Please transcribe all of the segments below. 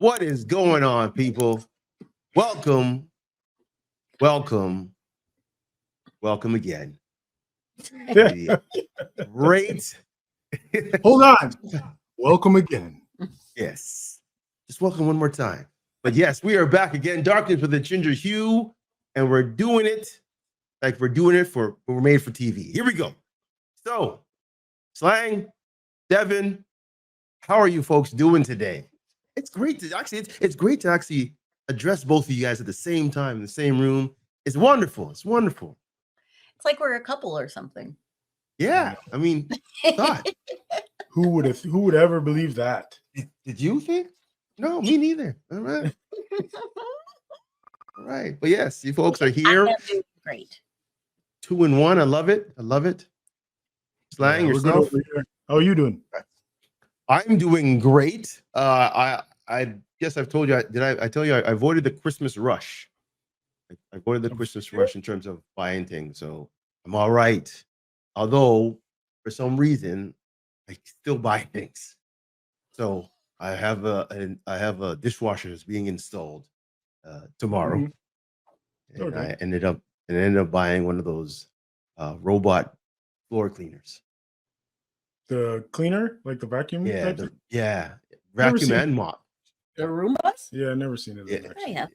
What is going on, people? Welcome, welcome, welcome again. Great. Hold on. Welcome again. Yes. Just welcome one more time. But yes, we are back again. Darkness with the Ginger Hugh. And we're doing it like we're made for TV. Here we go. So, Slang, Devon, how are you folks doing today? It's great to actually address both of you guys at the same time in the same room. It's wonderful. It's wonderful. It's like we're a couple or something. Yeah. I mean, thought. Who would ever believe that? Did you think? No, me neither. All right. All right. But yes, you folks are here. Great. 2 in 1. I love it. I love it. Slang, yourself. How are you doing? I'm doing great. I guess I've told you. I tell you I avoided the Christmas rush. I avoided the Christmas rush in terms of buying things, so I'm all right. Although for some reason I still buy things. So I have a dishwasher that's being installed tomorrow, and I ended up buying one of those robot floor cleaners. The cleaner, like the vacuum? Vacuum and mop. The Roombas? Yeah, I've never seen it. Yeah.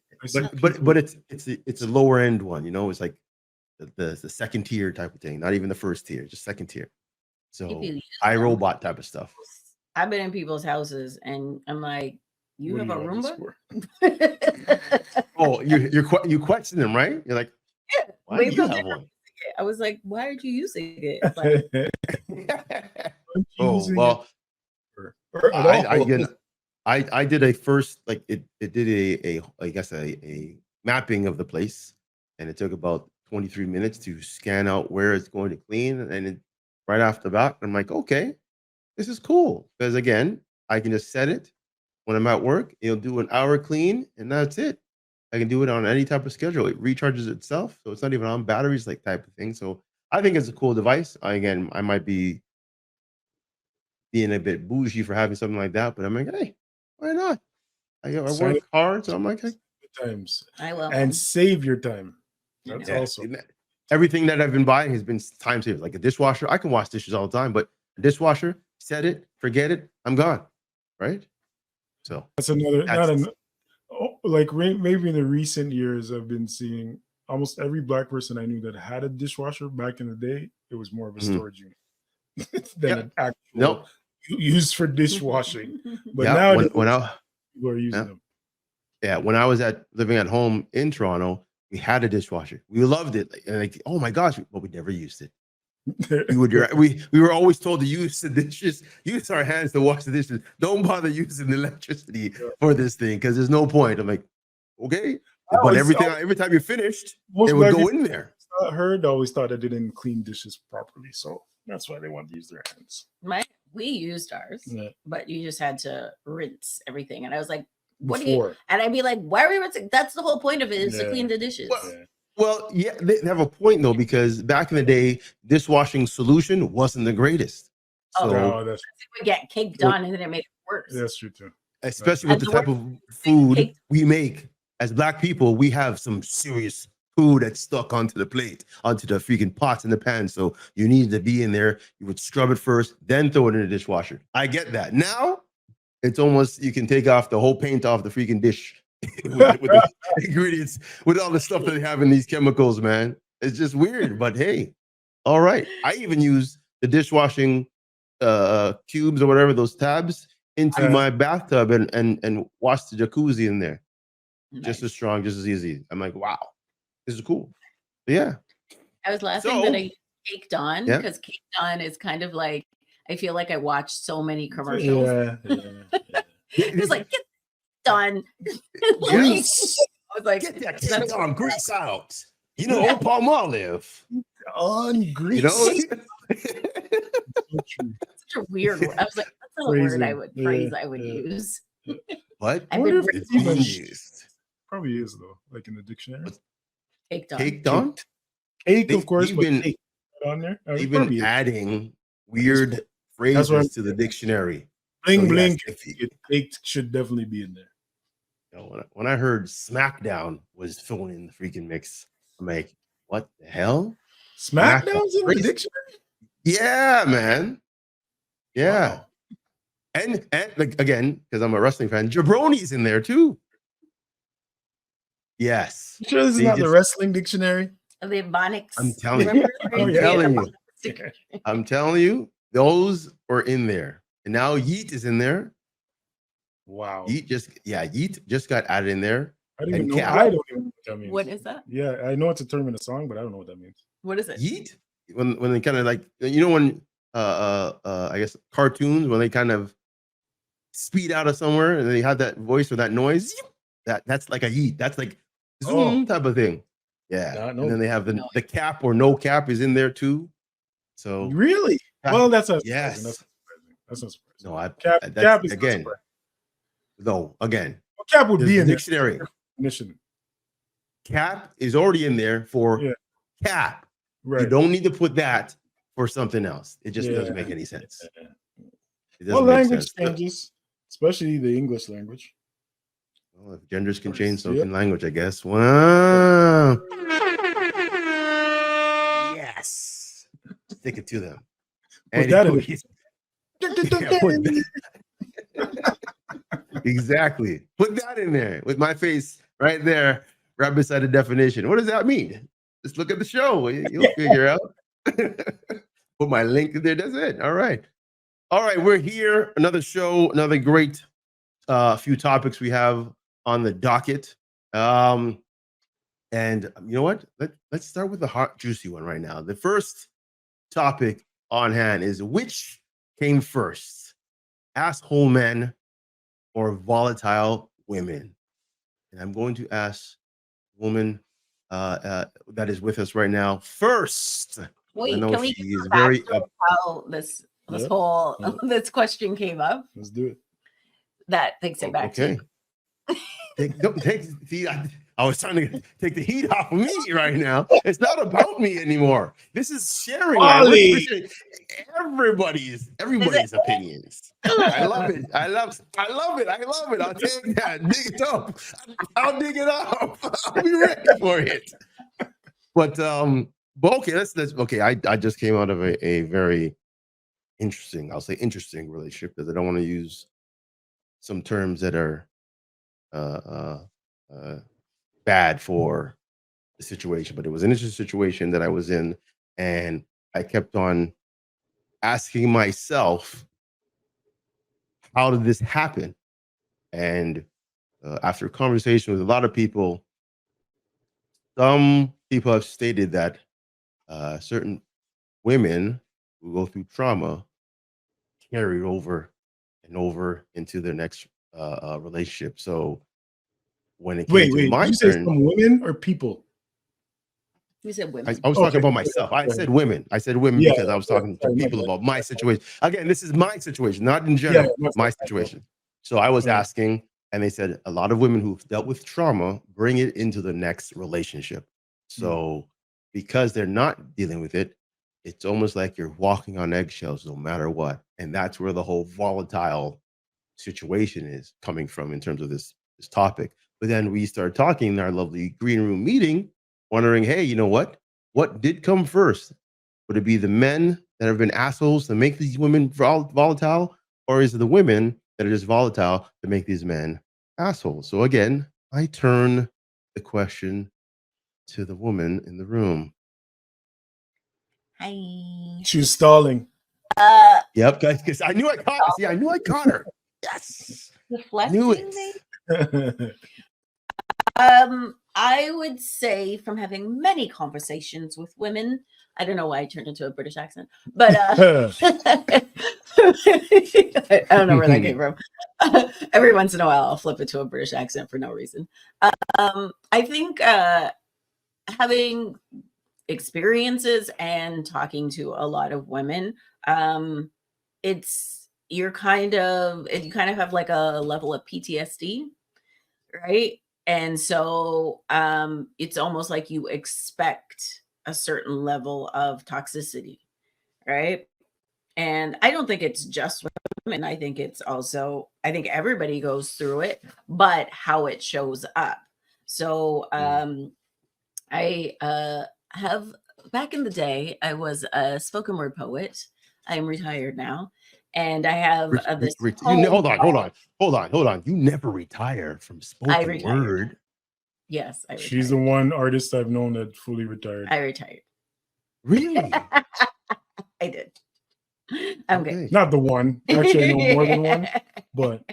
But it's a lower end one, you know. It's like the second tier type of thing, not even the first tier, just second tier. So iRobot type of stuff. I've been in people's houses and I'm like, you have a Roomba? Oh, you question them, right? You're like, yeah, why do you have one? I was like, why aren't you using it? Like, I did a first, like it did a mapping of the place, and it took about 23 minutes to scan out where it's going to clean, and right off the bat, I'm like, okay, this is cool, because again, I can just set it when I'm at work. It'll do an hour clean, and that's it. I can do it on any type of schedule. It recharges itself, so it's not even on batteries, like type of thing. So I think it's a cool device. I might be being a bit bougie for having something like that, but I'm like, hey, why not? I work hard, so I'm like, hey. Times. I will. And save your time. That's also everything that I've been buying has been time savers. Like a dishwasher, I can wash dishes all the time, but a dishwasher, set it, forget it, I'm gone. Right? So that's maybe in the recent years, I've been seeing almost every Black person I knew that had a dishwasher back in the day. It was more of a storage unit than an actual used for dishwashing. But now people are using them. Yeah, when I was living at home in Toronto, we had a dishwasher. We loved it. Like oh my gosh, but we never used it. We were always told to use the dishes, use our hands to wash the dishes. Don't bother using the electricity for this thing because there's no point. I'm like, okay, but every time you're finished, it would go in there. I always thought I didn't clean dishes properly, so that's why they wanted to use their hands. We used ours, but you just had to rinse everything, and I was like, what Before. do you? And I'd be like, why are we rinsing? That's the whole point of it is to clean the dishes. Well, yeah, they have a point though, because back in the day, dishwashing solution wasn't the greatest. So it would get caked on, and then it made it worse. That's true too. Especially with the type of food we make as Black people, we have some serious food that's stuck onto the plate, onto the freaking pots and the pans. So you need to be in there. You would scrub it first, then throw it in the dishwasher. I get that. Now it's almost you can take off the whole paint off the freaking dish with the ingredients, with all the stuff that they have in these chemicals, man. It's just weird, but hey, all right. I even use the dishwashing cubes or whatever, those tabs, into my bathtub and wash the jacuzzi in there. Nice. Just as strong, just as easy. I'm like, wow, this is cool. But yeah. I was laughing that I used Caked On because Caked On is kind of like, I feel like I watched so many commercials. It's like, get done. I was like, get that Caked On grease out. You know, Palmolive. On grease. You know? Such a weird word. I was like, that's not a word phrase I would use. What? I've been used. Probably is though, like in the dictionary. Caked on. Caked on? Cake, of course. They've on there. been adding weird phrases to the dictionary. Bling bling. Cake should definitely be in there. when I heard SmackDown was thrown in the freaking mix, I'm like, what the hell? SmackDown's in the dictionary? Yeah, man. Yeah. Wow. And like again, because I'm a wrestling fan, jabroni's in there too. Yes. You sure this is not the wrestling dictionary? The Ebonics. I'm telling you. I'm telling you, those are in there. And now yeet is in there. Wow. Yeet just got added in there. I don't even know what that means. What is that? Yeah, I know it's a term in a song, but I don't know what that means. What is it? Yeet? When they kind of like, when I guess cartoons, when they kind of speed out of somewhere and they have that voice or that noise, that's like a yeet. That's like zoom type of thing. Yeah. And then they have the cap or no cap is in there too. So really? Well, that's a yes. That's not surprising. No, cap is again. Though again, well, cap would be in the dictionary. Definition. Cap is already in there for cap. Right. You don't need to put that for something else. It just doesn't make any sense. Well, language changes, especially the English language. Well, if genders can change, so can language, I guess. Wow. Yes. Stick it to them. Exactly. Put that in there with my face right there, right beside the definition. What does that mean? Just look at the show. You'll figure out. Put my link in there. That's it. All right. We're here. Another show. Another great few topics we have on the docket. And you know what? Let's start with the hot, juicy one right now. The first topic on hand is which came first, asshole men or volatile women? And I'm going to ask a woman that is with us right now first. Wait, can we get back to how this whole this question came up? Let's do it. That takes it back to I was trying to take the heat off of me right now. It's not about me anymore. This is sharing everybody's opinions. I love it. I love it. I'll take that. Dig it up. I'll dig it up. I'll be ready for it. But okay, let's okay. I just came out of a very interesting relationship, because I don't want to use some terms that are bad for the situation, but it was an interesting situation that I was in, and I kept on asking myself, how did this happen? And after a conversation with a lot of people, some people have stated that certain women who go through trauma carry over and over into their next relationship. So when it came to my turn, some women or people? You said women. I was talking about myself. I said women. Because I was talking to people about my situation. Again, this is my situation, not in general, my situation. So I was asking, and they said a lot of women who've dealt with trauma bring it into the next relationship. So because they're not dealing with it, it's almost like you're walking on eggshells no matter what. And that's where the whole volatile situation is coming from in terms of this topic. But then we started talking in our lovely green room meeting, wondering, hey, you know what? What did come first? Would it be the men that have been assholes to make these women volatile? Or is it the women that are just volatile to make these men assholes? So again, I turn the question to the woman in the room. Hi. She was stalling. Yep, guys, because I knew I caught her. See, I knew I caught her. Yes. Knew it. I would say, from having many conversations with women, I don't know why I turned into a British accent, but I don't know where that came from. Every once in a while, I'll flip it to a British accent for no reason. I think having experiences and talking to a lot of women, you kind of have like a level of PTSD, right? And so it's almost like you expect a certain level of toxicity, right? And I don't think it's just women. I think it's also, I think everybody goes through it, but how it shows up. So I have, back in the day, I was a spoken word poet. I'm retired now. And I have this. Hold on. You never retire from spoken word. Yes, I retired. She's the one artist I've known that fully retired. I retired. Really? I did. I'm good. Not the one. Actually, I know more than one, but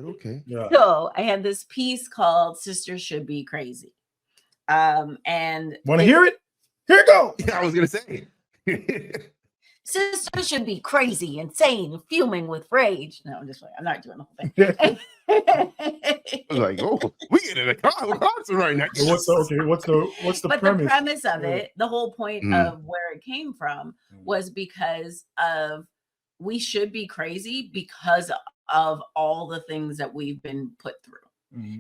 okay. Yeah. So I had this piece called "Sisters Should Be Crazy." And want to hear it? Here it goes. Yeah, I was gonna say. Sisters should be crazy, insane, fuming with rage. No, I'm just like, I'm not doing the whole thing. I was like, oh, we get in a concert right now. What's the but premise? The premise of it, the whole point of where it came from was because of we should be crazy because of all the things that we've been put through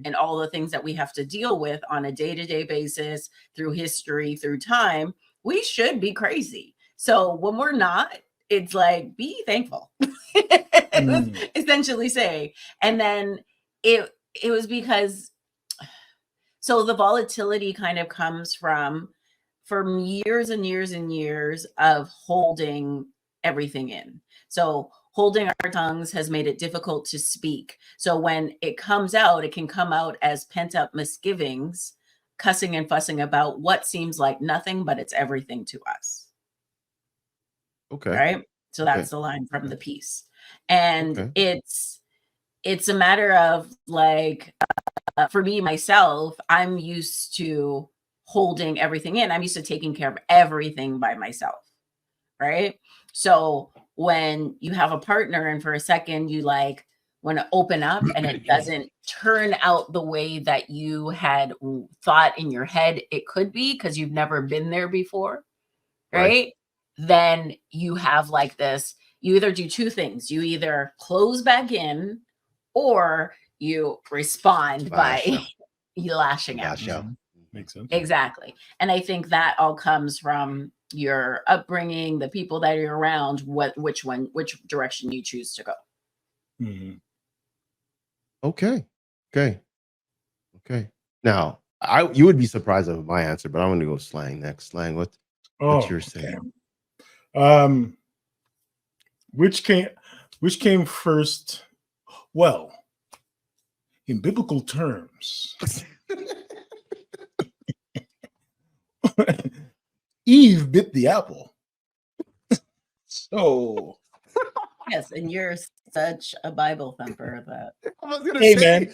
and all the things that we have to deal with on a day-to-day basis through history, through time. We should be crazy. So when we're not, it's like, be thankful, essentially say. And then it was because, so the volatility kind of comes from years and years and years of holding everything in. So holding our tongues has made it difficult to speak. So when it comes out, it can come out as pent up misgivings, cussing and fussing about what seems like nothing, but it's everything to us. Okay. Right. So that's the line from the piece. And it's a matter of like, for me, myself, I'm used to holding everything in. I'm used to taking care of everything by myself. Right. So when you have a partner and for a second, you like want to open up and it doesn't turn out the way that you had thought in your head it could be because you've never been there before. Right. Then you have like this, you either do two things. You either close back in or you respond by you lashing out. Makes sense. Exactly. And I think that all comes from your upbringing, the people that you're around, which direction you choose to go. Okay. Now, you would be surprised of my answer, but I'm going to go slang next. Slang, what's your saying? Which came first? Well, in biblical terms, Eve bit the apple. So yes, and you're such a Bible thumper that. Man,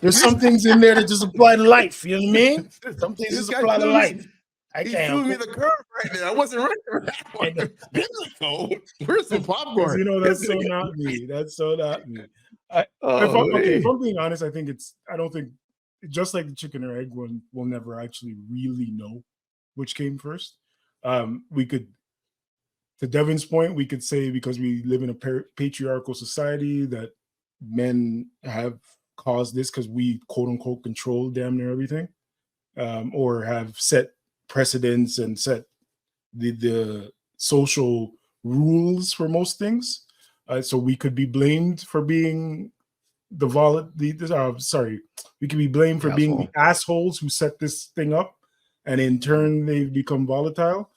there's some things in there that just apply to life. You know what I mean? Some things just apply to life. He threw me the curve right there. I wasn't ready for that one. Where's some popcorn? You know, that's so not me. That's so not me. If I'm being honest, I don't think, just like the chicken or egg one, we'll never actually really know which came first. We could, to Devon's point, we could say because we live in a patriarchal society that men have caused this because we quote unquote control damn near everything, or have set precedents and set the social rules for most things. So we could be blamed for being we could be blamed for being the assholes who set this thing up, and in turn they've become volatile.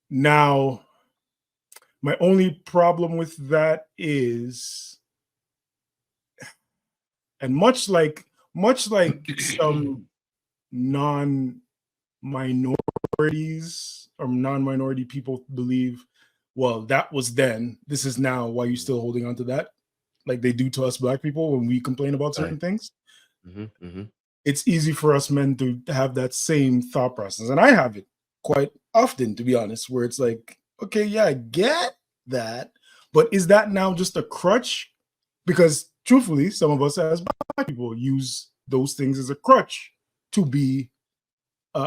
Now, my only problem with that is, and much like some non-minorities or non-minority people believe, well, that was then, this is now, why you still holding on to that? Like they do to us Black people when we complain about certain things. It's easy for us men to have that same thought process. And I have it quite often, to be honest, where it's like, okay, yeah, I get that, but is that now just a crutch? Because truthfully, some of us as Black people use those things as a crutch to be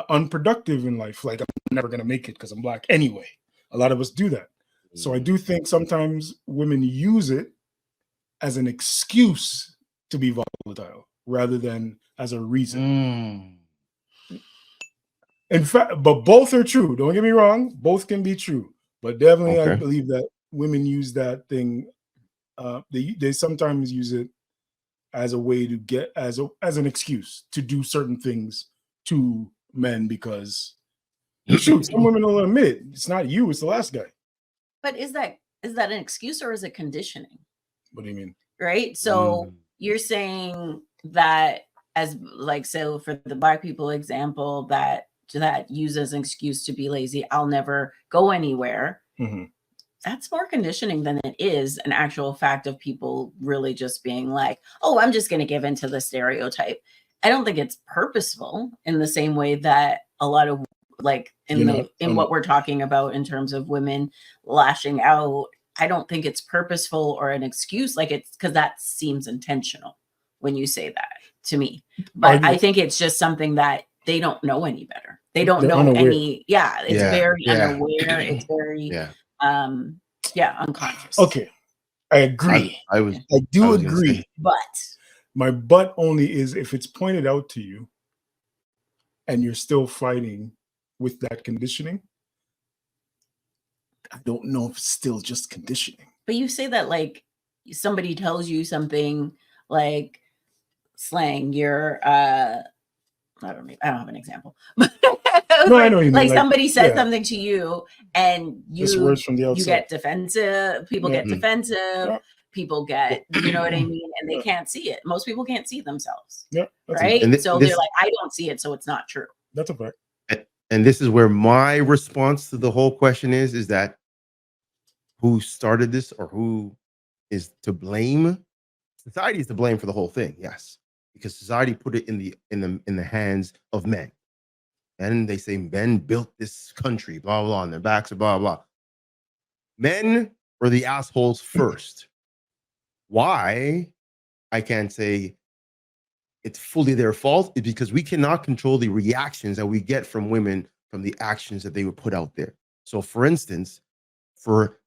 unproductive in life. Like, I'm never going to make it because I'm Black anyway. A lot of us do that. So I do think sometimes women use it as an excuse to be volatile rather than as a reason. In fact, but both are true. Don't get me wrong. Both can be true. But definitely, I believe that women use that thing. They sometimes use it as a way to get as an excuse to do certain things to men because shoot, some women will admit it's not you, it's the last guy. But is that an excuse or is it conditioning? What do you mean? Right. So you're saying that as like, so for the Black people example that use as an excuse to be lazy, I'll never go anywhere. That's more conditioning than it is an actual fact of people really just being like, oh, I'm just going to give into the stereotype. I don't think it's purposeful in the same way that a lot of like in what we're talking about in terms of women lashing out. I don't think it's purposeful or an excuse. Like it's because that seems intentional when you say that to me. But I think it's just something that they don't know any better. They don't know unaware. It's very unaware. It's very unconscious. Okay. I agree. I do agree. But my but only is if it's pointed out to you and you're still fighting with that conditioning. I don't know if it's still just conditioning. But you say that like somebody tells you something like slang, you're I don't have an example. No, I know you mean. Like somebody said something to you and you get defensive. People get defensive. Yeah. People get, you know what I mean? And they can't see it. Most people can't see themselves. Yeah. Right. So they're like, I don't see it, so it's not true. That's a fact. And this is where my response to the whole question is that who started this or who is to blame? Society is to blame for the whole thing. Yes. Because society put it in the hands of men. And they say men built this country, blah, blah, on their backs, blah, blah. Men were the assholes first. Why? I can't say it's fully their fault. It's because we cannot control the reactions that we get from women from the actions that they would put out there. So for instance, for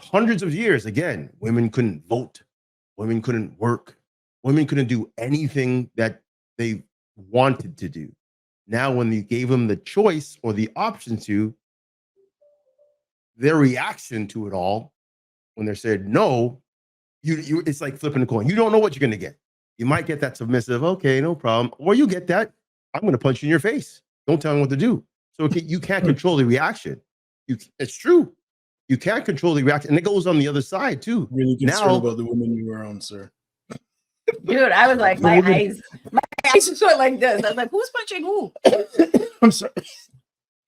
hundreds of years, again, women couldn't vote. Women couldn't work. Women couldn't do anything that they wanted to do. Now, when you gave them the choice or the option to, their reaction to it all, when they said no, it's like flipping a coin. You don't know what you're going to get. You might get that submissive, okay, no problem. Or you get that, I'm going to punch you in your face. Don't tell me what to do. So you can't control the reaction. It's true. You can't control the reaction. And it goes on the other side, too. Really concerned about the women you were on, sir. Dude, I was like, my eyes just went like this. I was like, who's punching who? I'm sorry.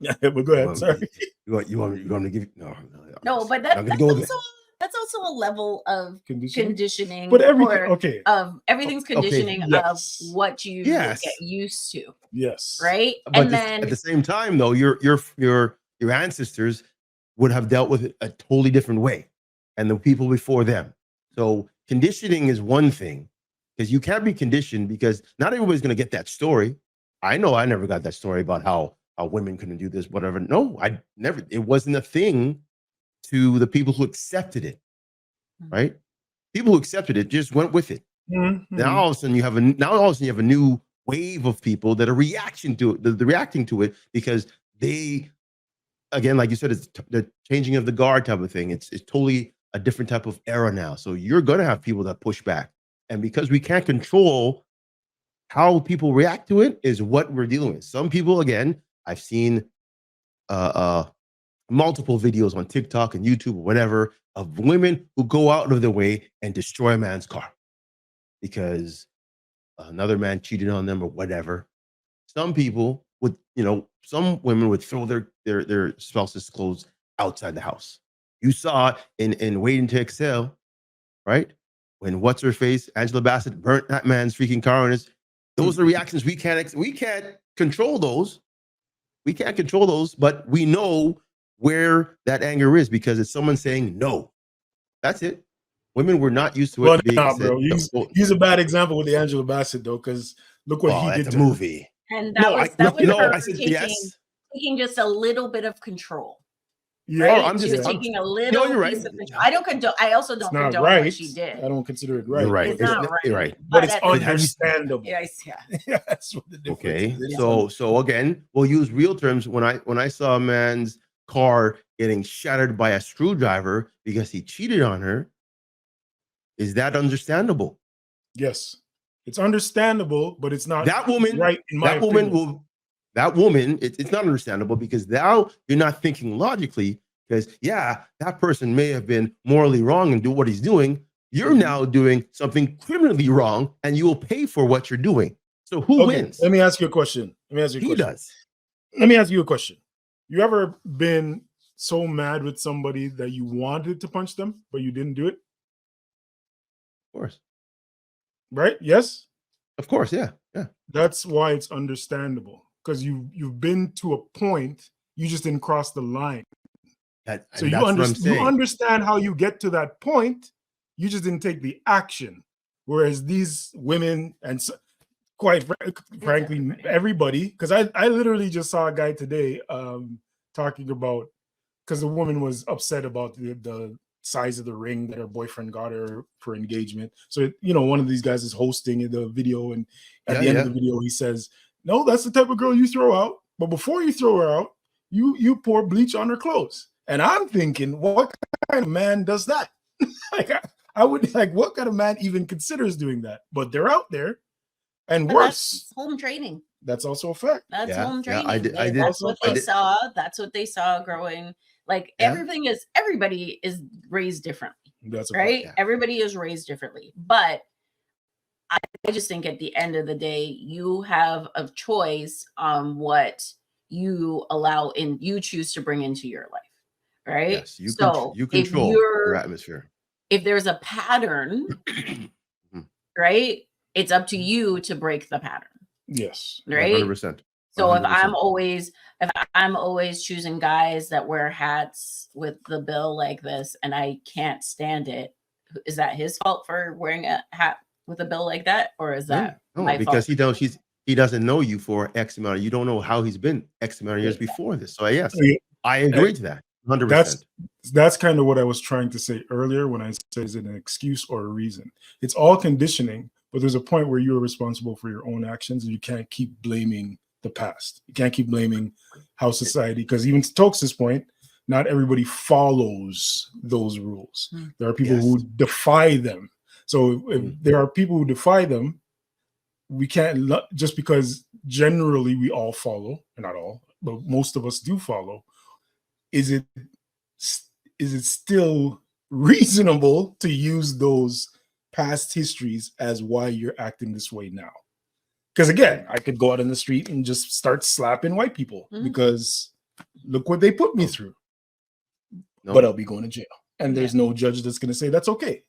Yeah, but go ahead. Sorry. You want me to give you no, but that's also a level of conditioning. But everything, everything's conditioning of what you get used to. Yes. Right. But and then at the same time, though, your ancestors would have dealt with it a totally different way, and the people before them. So conditioning is one thing. Because you can't be conditioned because not everybody's going to get that story. I know I never got that story about how women couldn't do this, whatever. No, I never. It wasn't a thing to the people who accepted it, right? People who accepted it just went with it. Mm-hmm. Now all of a sudden you have a new wave of people that are reacting to it. They're reacting to it because they, again, like you said, it's the changing of the guard type of thing. It's totally a different type of era now. So you're going to have people that push back. And because we can't control how people react to it is what we're dealing with. Some people, again, I've seen multiple videos on TikTok and YouTube or whatever of women who go out of their way and destroy a man's car because another man cheated on them or whatever. Some people would, some women would throw their spouse's clothes outside the house. You saw in Waiting to Excel, right? When what's her face, Angela Bassett burnt that man's freaking car on his. Those are reactions we can't control those. We can't control those, but we know where that anger is because it's someone saying no. That's it. Women were not used to it. Well, bro. He's a bad example with the Angela Bassett though, because look what he did to the movie. And that was her taking just a little bit of control. right? I'm She just was taking a little you're right. piece of control. I don't condone. I also don't condone right. what she did. I don't consider it right. You're right. It's not right. You're right. But it's at the- understandable. Yes, yeah. That's what the difference Okay. is. So again, we'll use real terms. When I saw a man's car getting shattered by a screwdriver because he cheated on her, is that understandable? Yes. It's understandable, but it's not That woman, right in my opinion. That woman, it's not understandable because now you're not thinking logically, because that person may have been morally wrong and do what he's doing. You're now doing something criminally wrong, and you will pay for what you're doing. So who wins? Let me ask you a question. He does. Let me ask you a question. You ever been so mad with somebody that you wanted to punch them, but you didn't do it? Of course. Right? Yes? Of course, yeah. That's why it's understandable. Because you've been to a point, you just didn't cross the line. So you understand how you get to that point, you just didn't take the action. Whereas these women, and quite frankly, everybody, because I literally just saw a guy today talking about, because the woman was upset about the size of the ring that her boyfriend got her for engagement. So, one of these guys is hosting the video, and at the end of the video, he says, "No, that's the type of girl you throw out. But before you throw her out, you pour bleach on her clothes." And I'm thinking, what kind of man does that? I would what kind of man even considers doing that? But they're out there, and But worse. That's home training. That's also a fact. That's home training. I did. That's what they saw. That's what they saw growing. Like everybody is raised differently. That's right. Everybody is raised differently, but I just think at the end of the day, you have a choice on what you allow in, you choose to bring into your life, right? Yes, you control your atmosphere. If there's a pattern, right, it's up to you to break the pattern. Yes, right. 100%. So if I'm always choosing guys that wear hats with the bill like this, and I can't stand it, is that his fault for wearing a hat with a bill like that, or is that my because fault? he doesn't know you for X amount of, you don't know how he's been X amount of years before this. So yes, I agree to that 100%. That's kind of what I was trying to say earlier when I said, is it an excuse or a reason? It's all conditioning, but there's a point where you're responsible for your own actions, and you can't keep blaming the past. You can't keep blaming how society, because even to Toks' point, not everybody follows those rules. There are people who defy them. So if there are people who defy them, we can't, just because generally we all follow, not all, but most of us do follow. Is it still reasonable to use those past histories as why you're acting this way now? Because again, I could go out in the street and just start slapping white people because look what they put me through. But I'll be going to jail, and there's no judge that's going to say that's okay.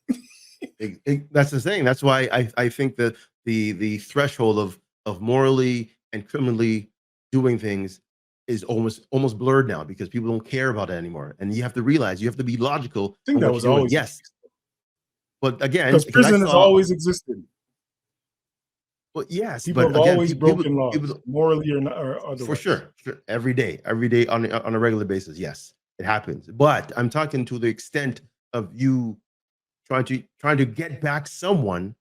That's the thing. That's why I think that the threshold of morally and criminally doing things is almost blurred now, because people don't care about it anymore. And you have to realize, you have to be logical. I think that was always but again, because prison has always existed. Well, yes, people have always broken laws, people, morally or otherwise. For sure, every day on a regular basis. Yes, it happens. But I'm talking to the extent of you trying to get back someone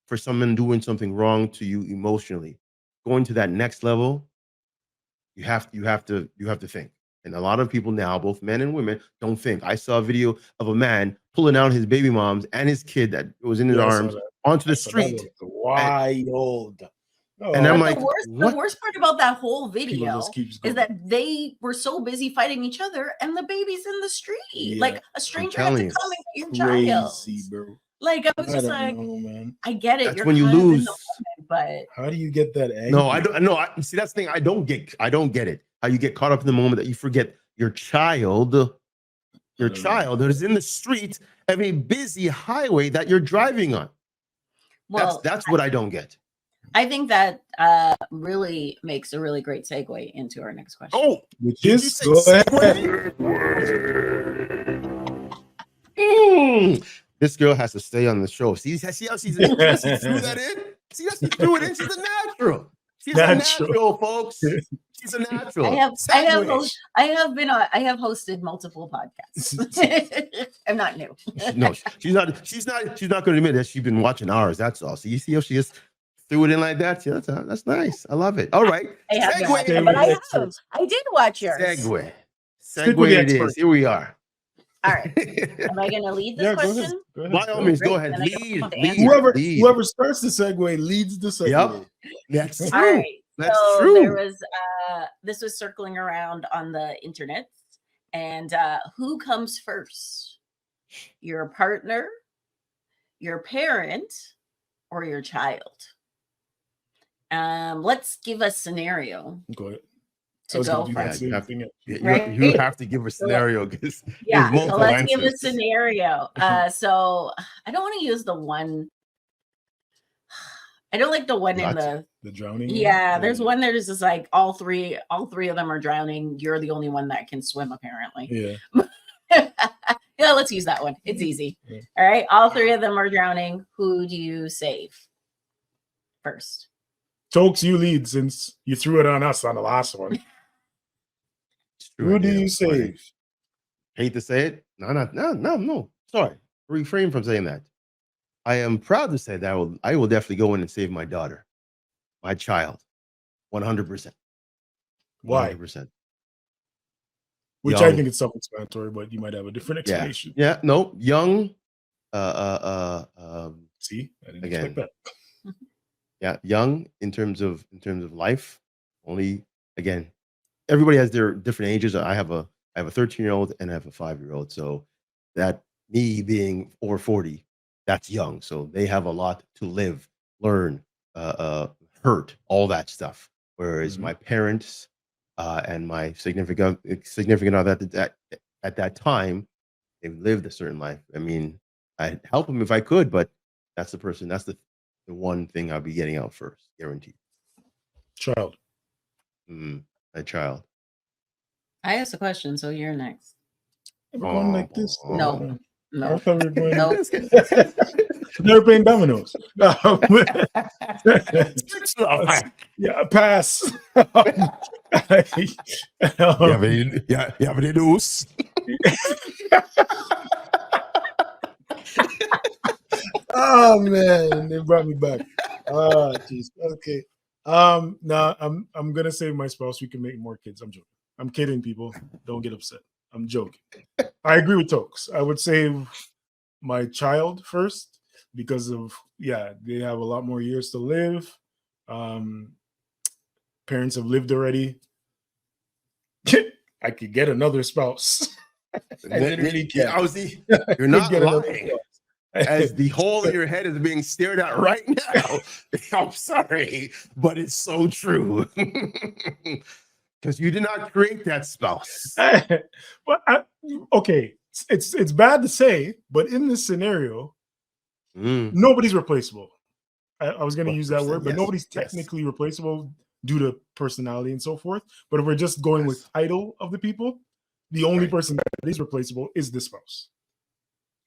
for someone doing something wrong to you emotionally. Going to that next level, you have to think. And a lot of people now, both men and women, don't think. I saw a video of a man pulling out his baby moms and his kid that was in his arms onto the street. Wild. And I'm like, the worst part about that whole video is that they were so busy fighting each other, and the baby's in the street. Like a stranger had to come and get your child. Bro. Like I was just like, I get it. That's when you lose. But how do you get that angry? No, I don't. No, see, that's the thing. I don't get it. How you get caught up in the moment that you forget your child that is in the street of a busy highway that you're driving on. Well, that's what I don't get. I think that really makes a really great segue into our next question. Oh, which is segue? This girl has to stay on the show. See how she threw that in? See how she threw it in? She's a natural. She's a natural, folks. She's a natural. I have hosted multiple podcasts. I'm not new. No, she's not going to admit that she's been watching ours. That's all. So you see how she just threw it in like that? Yeah, that's nice. I love it. All right. Segue. I did watch yours. Segue it is. Here we are. All right. Am I going to lead this question? Go ahead. By all means, go ahead. Lead. Whoever starts the segue leads the segue. Yep. That's true. All right. That's true. There was this was circling around on the internet, and who comes first? Your partner, your parent, or your child? Let's give a scenario. Go ahead. To go first. You have to give a scenario because so let's give a scenario. So I don't want to use the one. I don't like the one in the drowning. Yeah, there's one that is just like all three of them are drowning. You're the only one that can swim, apparently. Yeah. Yeah, let's use that one. It's easy. Yeah. All right. All three of them are drowning. Who do you save first? Toks, you lead since you threw it on us on the last one. Who do you save? Hate to say it. No. Sorry. Refrain from saying that. I am proud to say that I will definitely go in and save my daughter, my child, 100%. Why? 100%. Which I think is self-explanatory, but you might have a different explanation. Yeah. No. Young. See, I didn't again. expect that. Yeah, young in terms of life. Only again, everybody has their different ages. I have a 13-year-old and I have a 5-year-old. So that me being over 40, that's young. So they have a lot to live, learn, hurt, all that stuff. Whereas my parents and my significant other at that time, they've lived a certain life. I mean, I'd help them if I could, but that's the one thing I'll be getting out first, guaranteed. Child. A child. I asked a question, so you're next. We're going like this. No. I thought we were going. No. Never playing dominoes. Yeah, pass. You have any news? Oh man, they brought me back. Oh jeez. Okay. No, I'm gonna save my spouse. We can make more kids. I'm joking. I'm kidding, people. Don't get upset. I'm joking. I agree with Toks. I would save my child first because of they have a lot more years to live. Parents have lived already. I could get another spouse. I literally can. You're not lying. As the hole in your head is being stared at right now. I'm sorry, but it's so true. Because you did not create that spouse. Okay, it's bad to say, but in this scenario, nobody's replaceable. I was going to use that word, but nobody's technically replaceable due to personality and so forth. But if we're just going with title of the people, the only person that is replaceable is the spouse.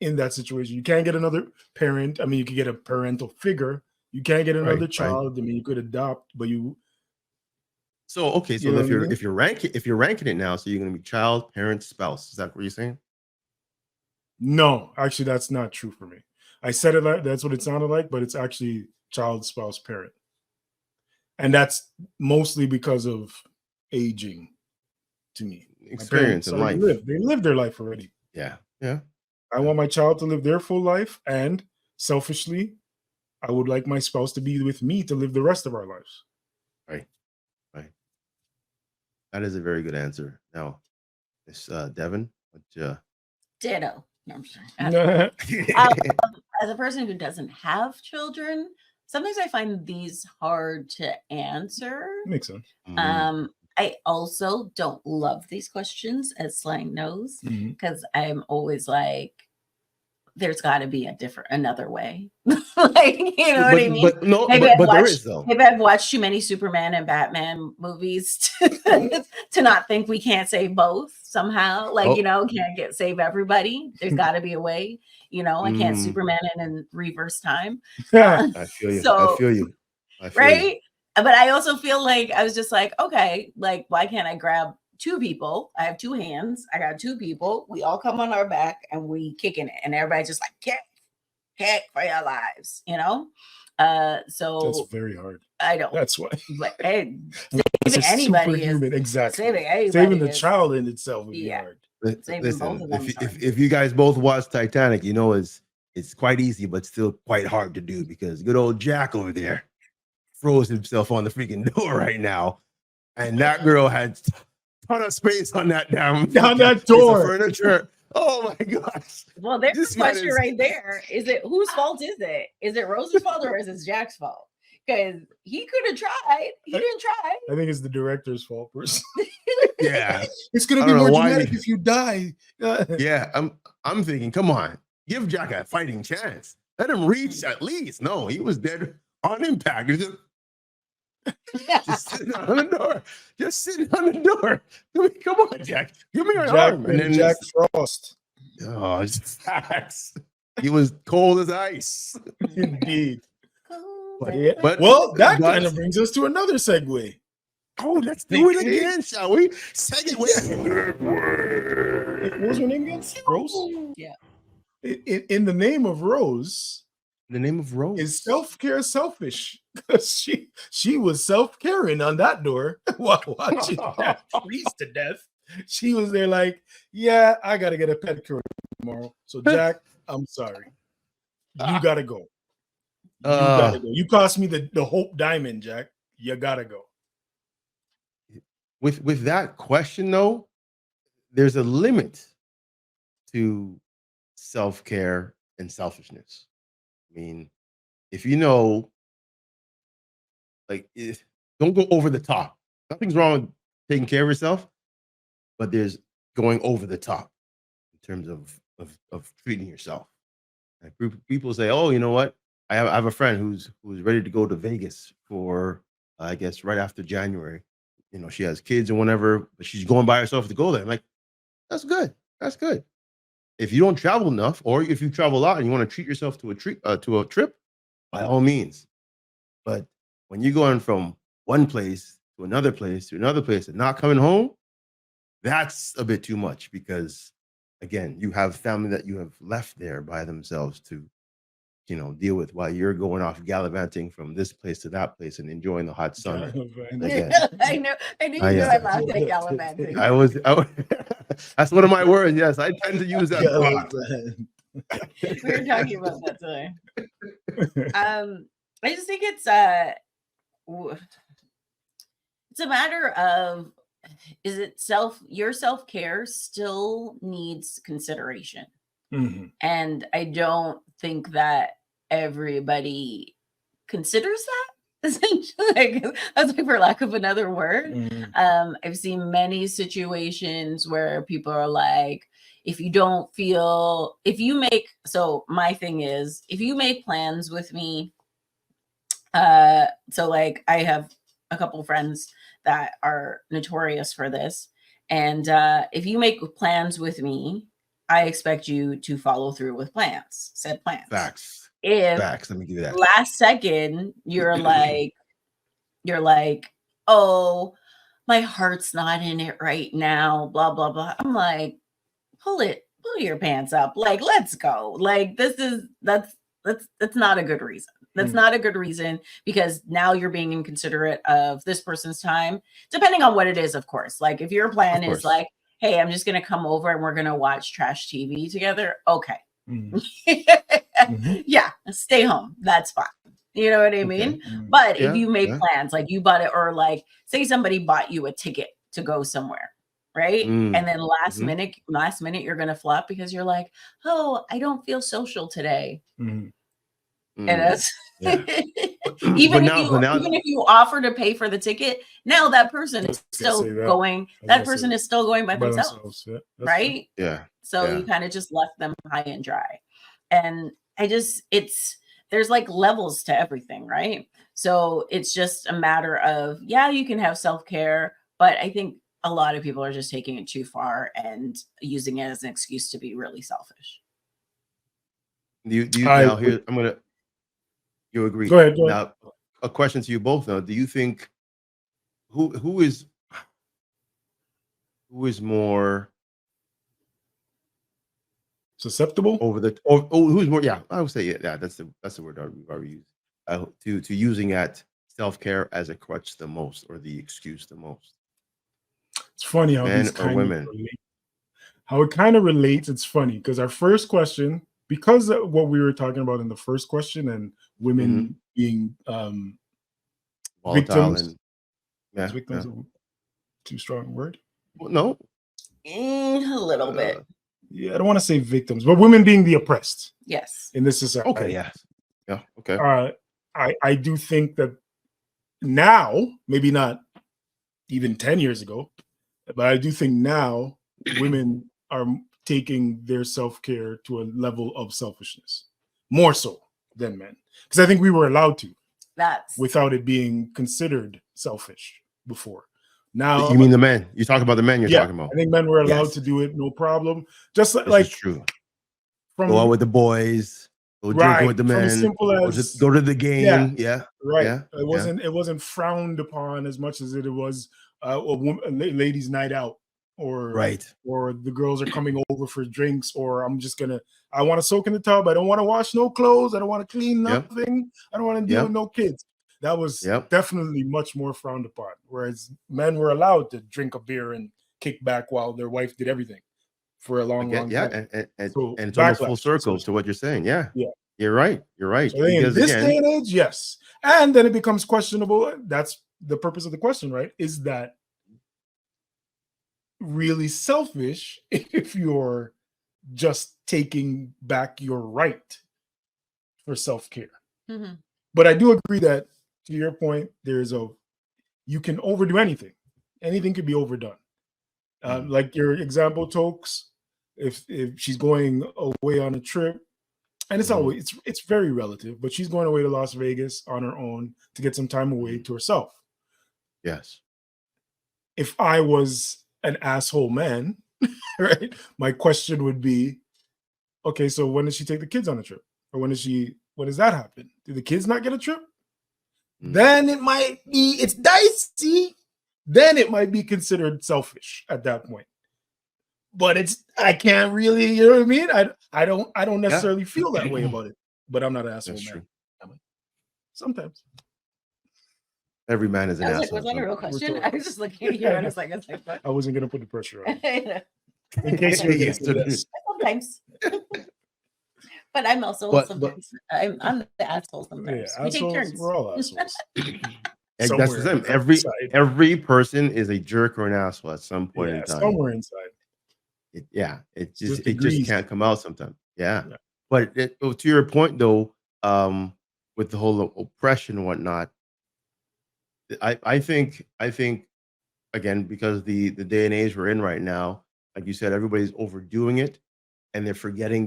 In that situation, you can't get another parent. I mean, you could get a parental figure. You can't get another child. I mean, you could adopt, but you. So okay, so if you're ranking it now, so you're going to be child, parent, spouse. Is that what you're saying? No, actually, that's not true for me. I said it like that's what it sounded like, but it's actually child, spouse, parent, and that's mostly because of aging. To me, experience in life. They lived their life already. Yeah. I want my child to live their full life, and selfishly, I would like my spouse to be with me to live the rest of our lives. Right. That is a very good answer. Now, this Devon, ditto. No, I'm sorry. As a person who doesn't have children, sometimes I find these hard to answer. Makes sense. I also don't love these questions, as Slang knows, because I'm always like, there's got to be another way. Like, you know what I mean? But there is, though. Maybe I've watched too many Superman and Batman movies to not think we can't save both somehow. Like, can't save everybody. There's got to be a way. I can't Superman in reverse time. I feel you. I feel you. Right? But I also feel like I was just like, okay, like, why can't I grab two people? I have two hands. I got two people. We all come on our back and we kicking it. And everybody's just like, kick for your lives, you know? So that's very hard. I don't. That's why. But hey, saving anybody is exactly. Saving the child in itself would be hard. Listen, if you guys both watch Titanic, you know it's quite easy, but still quite hard to do because good old Jack over there froze himself on the freaking door right now, and that girl had a ton of space on that damn that door furniture. Oh my gosh! Well, there's a question right there. Is it whose fault is it? Is it Rose's fault or is it Jack's fault? Because he could have tried. He didn't try. I think it's the director's fault, personally. Yeah, it's gonna be more dramatic if you die. Yeah, I'm thinking, come on, give Jack a fighting chance. Let him reach at least. No, he was dead on impact. Just sitting on the door. Just sitting on the door. Come on, Jack. Give me your arm. And then Jack Frost. Oh, it's facts. He was cold as ice. Indeed. But that kind of brings us to another segue. Oh, let's do it again, shall we? Segue. What was her name again? Rose? Yeah. In the name of Rose. The name of Rose is self-care selfish because she was self-caring on that door while watching that freeze to death. She was there like, yeah, I gotta get a pedicure tomorrow. So Jack, I'm sorry. You gotta go. You gotta go. You cost me the Hope Diamond, Jack. You gotta go. With that question though, there's a limit to self-care and selfishness. I mean, if you know, like, don't go over the top. Nothing's wrong with taking care of yourself, but there's going over the top in terms of treating yourself. Like, people say, "Oh, you know what? I have a friend who's ready to go to Vegas for, I guess, right after January. You know, she has kids and whatever, but she's going by herself to go there." I'm like, that's good. That's good. If you don't travel enough, or if you travel a lot and you want to treat yourself to a trip, by all means. But when you're going from one place to another place to another place and not coming home, that's a bit too much because, again, you have family that you have left there by themselves to, you know, deal with while you're going off gallivanting from this place to that place and enjoying the hot sun. Again. I knew you were allowed to gallivanting. That's one of my words. Yes, I tend to use that. We were talking about that today. I just think it's a matter of, is it your self-care still needs consideration. Mm-hmm. And I don't think that everybody considers that. Essentially, that's like, for lack of another word. Mm-hmm. I've seen many situations where people are like, my thing is, if you make plans with me, so like I have a couple friends that are notorious for this, and if you make plans with me, I expect you to follow through with said plans. Facts. Let me give you that. Last second, you're like, oh, my heart's not in it right now, blah, blah, blah. I'm like, pull your pants up. Like, let's go. Like, that's not a good reason. That's not a good reason, because now you're being inconsiderate of this person's time, depending on what it is, of course. Like, if your plan is like, hey, I'm just going to come over and we're going to watch trash TV together. Okay. Mm-hmm. Yeah. Stay home. That's fine. You know what I mean? But if you make plans, like you bought it, or like say somebody bought you a ticket to go somewhere, right? And then last minute, you're going to flop because you're like, oh, I don't feel social today. And it's even if you offer to pay for the ticket, now that person is still going. That person is still going by themselves, right? Yeah. So you kind of just left them high and dry. And there's like levels to everything, right? So it's just a matter of, yeah, you can have self-care, but I think a lot of people are just taking it too far and using it as an excuse to be really selfish. You agree? Go ahead. a question to you both now. Do you think who is more susceptible over the or who's more? Yeah, I would say yeah. That's the word we've already used. To using at self-care as a crutch the most or the excuse the most. It's funny how men these or kind women. of relate. How it kind of relates. It's funny because our first question, because of what we were talking about in the first question, and women being Volatile victims. And victims is too strong a word. Well, no, a little bit. Yeah, I don't want to say victims, but women being the oppressed. Yes. In this society. Okay. Yes. Yeah. Okay. I do think that now, maybe not even 10 years ago, but I do think now women are taking their self-care to a level of selfishness, more so than men. Because I think we were allowed to. Without it being considered selfish before. Now you mean the men? You talk about the men you're talking about. I think men were allowed to do it, no problem. Just like is true. From go out with the boys, go drinking with the men, as simple as go to the game. Yeah. It wasn't frowned upon as much as it was a ladies' night out, or the girls are coming over for drinks, or I want to soak in the tub. I don't want to wash no clothes. I don't want to clean nothing. I don't want to deal with no kids. That was definitely much more frowned upon. Whereas men were allowed to drink a beer and kick back while their wife did everything for a long time. And it's almost full circle to what you're saying. Yeah. You're right. So in this day and age, yes. And then it becomes questionable. That's the purpose of the question, right? Is that really selfish if you're just taking back your right for self-care? But I do agree that, to your point, you can overdo anything. Anything could be overdone. Like your example, Toks, if she's going away on a trip, and it's very relative, but she's going away to Las Vegas on her own to get some time away to herself. Yes. If I was an asshole man, right, my question would be, okay, so when does she take the kids on a trip? Or when does that happen? Do the kids not get a trip? Then it's dicey. Then it might be considered selfish at that point. But I can't really, you know what I mean? I don't necessarily feel that way about it. But I'm not an asshole man. Sometimes. Every man is an asshole. Was that a real question? I was just looking at you and I was like, I wasn't gonna put the pressure on. In case you're sometimes. But I'm also sometimes I'm the asshole sometimes. Yeah, we take turns. We're all assholes. That's the same. Every person is a jerk or an asshole at some point in time. Somewhere inside. It just can't come out sometimes. But to your point though, with the whole oppression and whatnot, I think again, because the day and age we're in right now, like you said, everybody's overdoing it and they're forgetting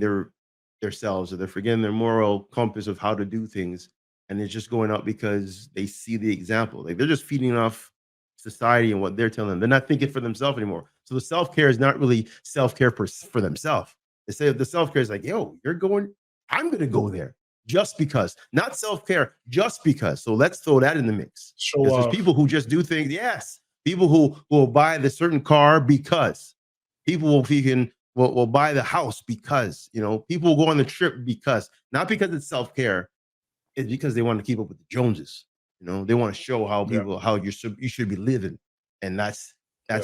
themselves, or they're forgetting their moral compass of how to do things, and they're just going out because they see the example. Like they're just feeding off society and what they're telling them. They're not thinking for themselves anymore. So the self-care is not really self-care for themselves. They say the self-care is like, yo, I'm gonna go there just because, not self-care, just because. So let's throw that in the mix. Because there's people who just do things. Yes, people who will buy the certain car because, people will buy the house because, people will go on the trip because, not because it's self-care. It's because they want to keep up with the Joneses. They want to show how how you should be living, and that's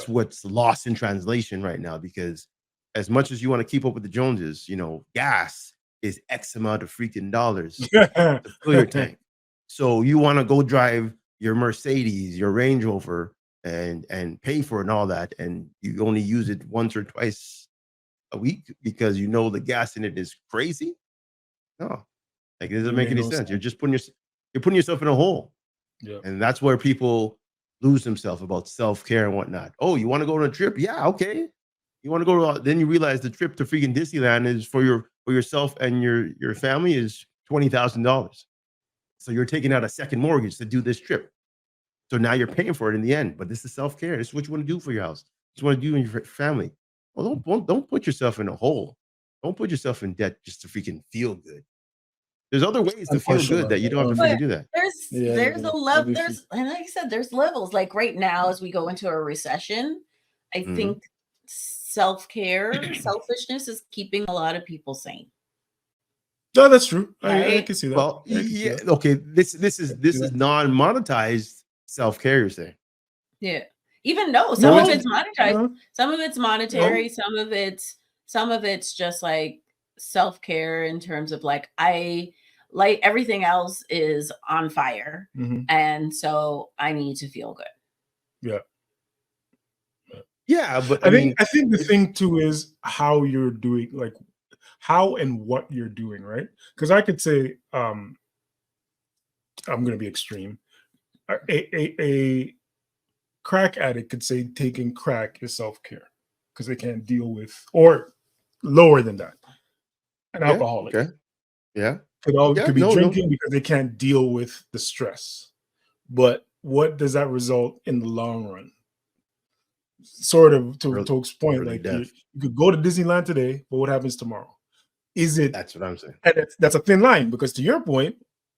what's lost in translation right now. Because as much as you want to keep up with the Joneses, gas is X amount of freaking dollars to fill your tank. So you want to go drive your Mercedes, your Range Rover, and pay for it and all that, and you only use it once or twice a week because the gas in it is crazy. No, like, it doesn't make any sense. You're just putting yourself in a hole. And that's where people lose themselves about self-care and whatnot. Oh, you want to go on a trip? Yeah, okay. You want to go, then you realize the trip to freaking Disneyland is for yourself and your family is $20,000. So you're taking out a second mortgage to do this trip. So now you're paying for it in the end. But this is self-care. This is what you want to do for your house. This is what you want to do in your family. Well, don't put yourself in a hole. Don't put yourself in debt just to freaking feel good. There's other ways to feel good that you don't have to really do that. There's a level. And like I said, there's levels. Like right now, as we go into a recession, I think self-care, selfishness is keeping a lot of people sane. No, that's true. I can see that. Well, yeah. Okay. This is non-monetized self-care, you're saying? Yeah. Even though some of it's monetized, some of it's monetary, some of it's just like self-care in terms of like everything else is on fire, and so I need to feel good. Yeah, but I think the thing too is how you're doing, like how and what you're doing, right? Because I could say, I'm going to be extreme. A crack addict could say taking crack is self-care because they can't deal with, or lower than that, an alcoholic. Okay. Yeah. Could be drinking because they can't deal with the stress. But what does that result in the long run? Sort of to Toks' point, like you could go to Disneyland today, but what happens tomorrow? Is it? That's what I'm saying. And that's a thin line, because to your point,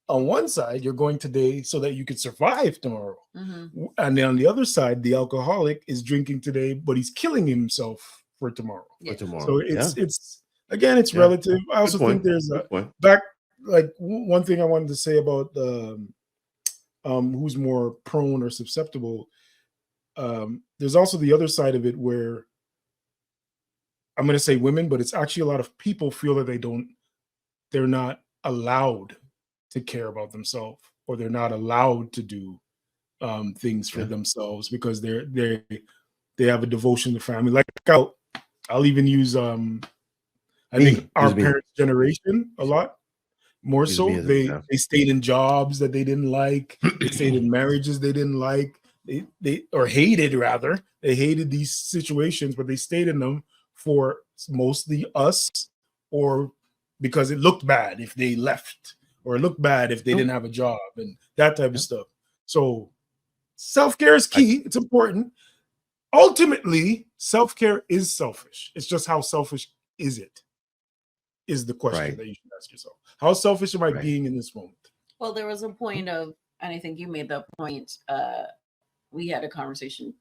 on one side, you're going today so that you could survive tomorrow. And then on the other side, the alcoholic is drinking today, but he's killing himself for tomorrow. So it's again, it's relative. I also think there's one thing I wanted to say about who's more prone or susceptible. There's also the other side of it where I'm going to say women, but it's actually a lot of people feel that they're not allowed to care about themselves, or they're not allowed to do things for themselves because they have a devotion to family. Like I'll even use I think our parents' generation a lot more so. They stayed in jobs that they didn't like. They stayed in marriages they didn't like. They hated these situations, but they stayed in them for mostly us, or because it looked bad if they left, or it looked bad if they didn't have a job, and that type of stuff. So self-care is key. It's important. Ultimately, self-care is selfish. It's just how selfish is it? Is the question that you should ask yourself. How selfish am I being in this moment? Well, there was a point of, and I think you made the point, we had a conversation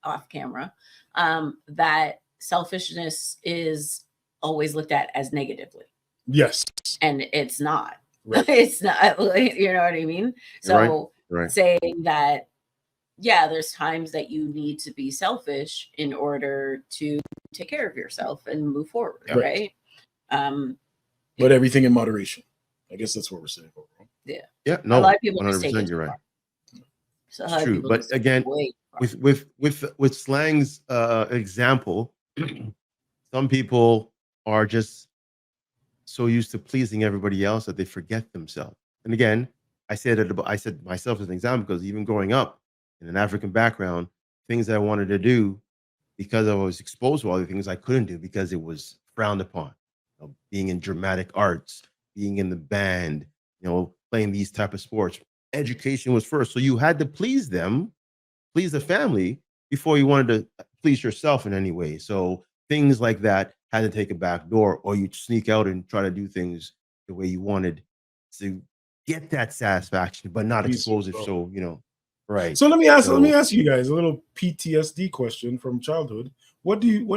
off camera, that selfishness is always looked at as negatively. Yes. And it's not. It's not, you know what I mean? So saying that, there's times that you need to be selfish in order to take care of yourself and move forward, right? But everything in moderation. I guess that's what we're saying. Yeah. No, a lot of people 100%. You're right. So it's true, but again, with Slang's example, some people are just so used to pleasing everybody else that they forget themselves. And again, I said myself as an example, because even growing up in an African background, things that I wanted to do, because I was exposed to all the things I couldn't do because it was frowned upon. You know, being in dramatic arts, being in the band, playing these type of sports. Education was first. So you had to please them, please the family, before you wanted to please yourself in any way. So things like that had to take a back door, or you'd sneak out and try to do things the way you wanted to get that satisfaction, but not expose it. So, right. So let me ask you guys a little PTSD question from childhood. What did you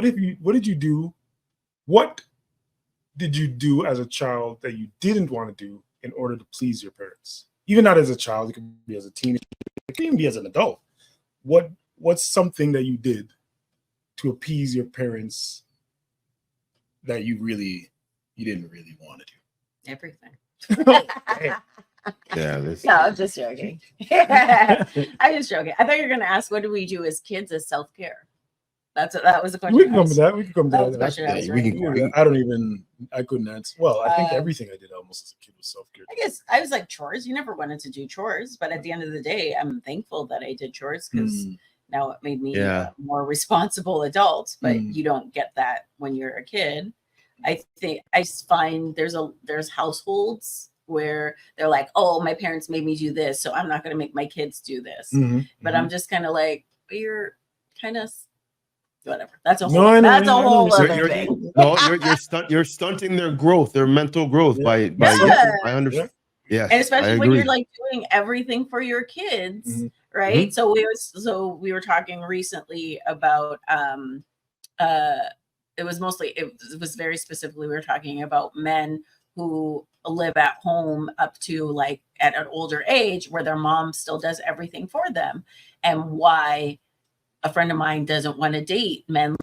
do as a child that you didn't want to do in order to please your parents? Even not as a child, it could be as a teenager, it could even be as an adult. What's something that you did to appease your parents that you didn't really want to do? Everything. No, I'm just joking. I'm just joking. I thought you were going to ask, what do we do as kids as self-care? That was the question. We can come to that. We can come to that. I couldn't answer. Well, I think everything I did almost as a kid was self-care. I guess I was like chores. You never wanted to do chores, but at the end of the day, I'm thankful that I did chores, because now it made me a more responsible adult. But you don't get that when you're a kid. I find there's households where they're like, oh, my parents made me do this, so I'm not going to make my kids do this. But I'm just kind of like, you're kind of whatever. That's a whole. That's a whole other you're, thing. No, you're stunting their growth, their mental growth by. I understand. Yes, and especially when you're like doing everything for your kids, right? So we were talking recently about it was very specifically we were talking about men who live at home up to like at an older age where their mom still does everything for them, and why a friend of mine doesn't want to date men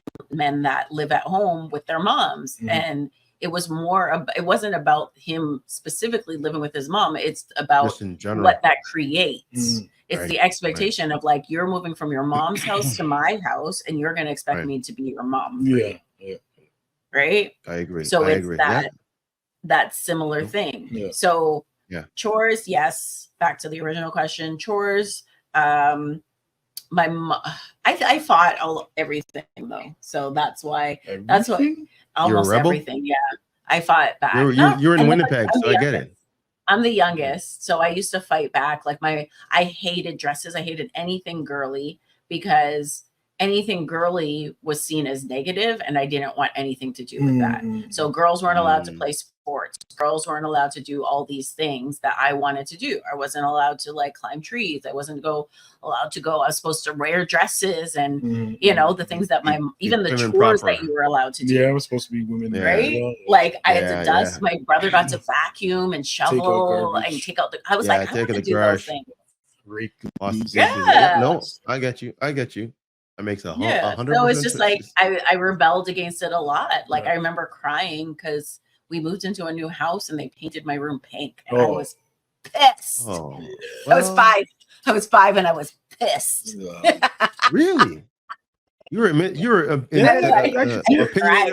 that live at home with their moms. And it was it wasn't about him specifically living with his mom. It's about what that creates. It's the expectation of like, you're moving from your mom's house to my house and you're going to expect me to be your mom. Right. I agree. So it's that similar thing. So chores. Yes. Back to the original question, chores. My mom, I fought everything though, so that's why almost everything. Yeah, I fought back. You're in Winnipeg, so I get it. I'm the youngest, so I used to fight back. Like I hated dresses. I hated anything girly because anything girly was seen as negative, and I didn't want anything to do with that. So girls weren't allowed to play sports. Girls weren't allowed to do all these things that I wanted to do. I wasn't allowed to like climb trees. I wasn't allowed to go. I was supposed to wear dresses and the things that even the chores that you were allowed to do. Yeah, I was supposed to be women, right? Like I had to dust. My brother got to vacuum and shovel and take out I was like, I want to do those things. No, I get you. That makes 100%. So it's just like I rebelled against it a lot. Like I remember crying because we moved into a new house and they painted my room pink, and I was pissed. I was 5. I was 5 and I was pissed. Really? You were opinionated I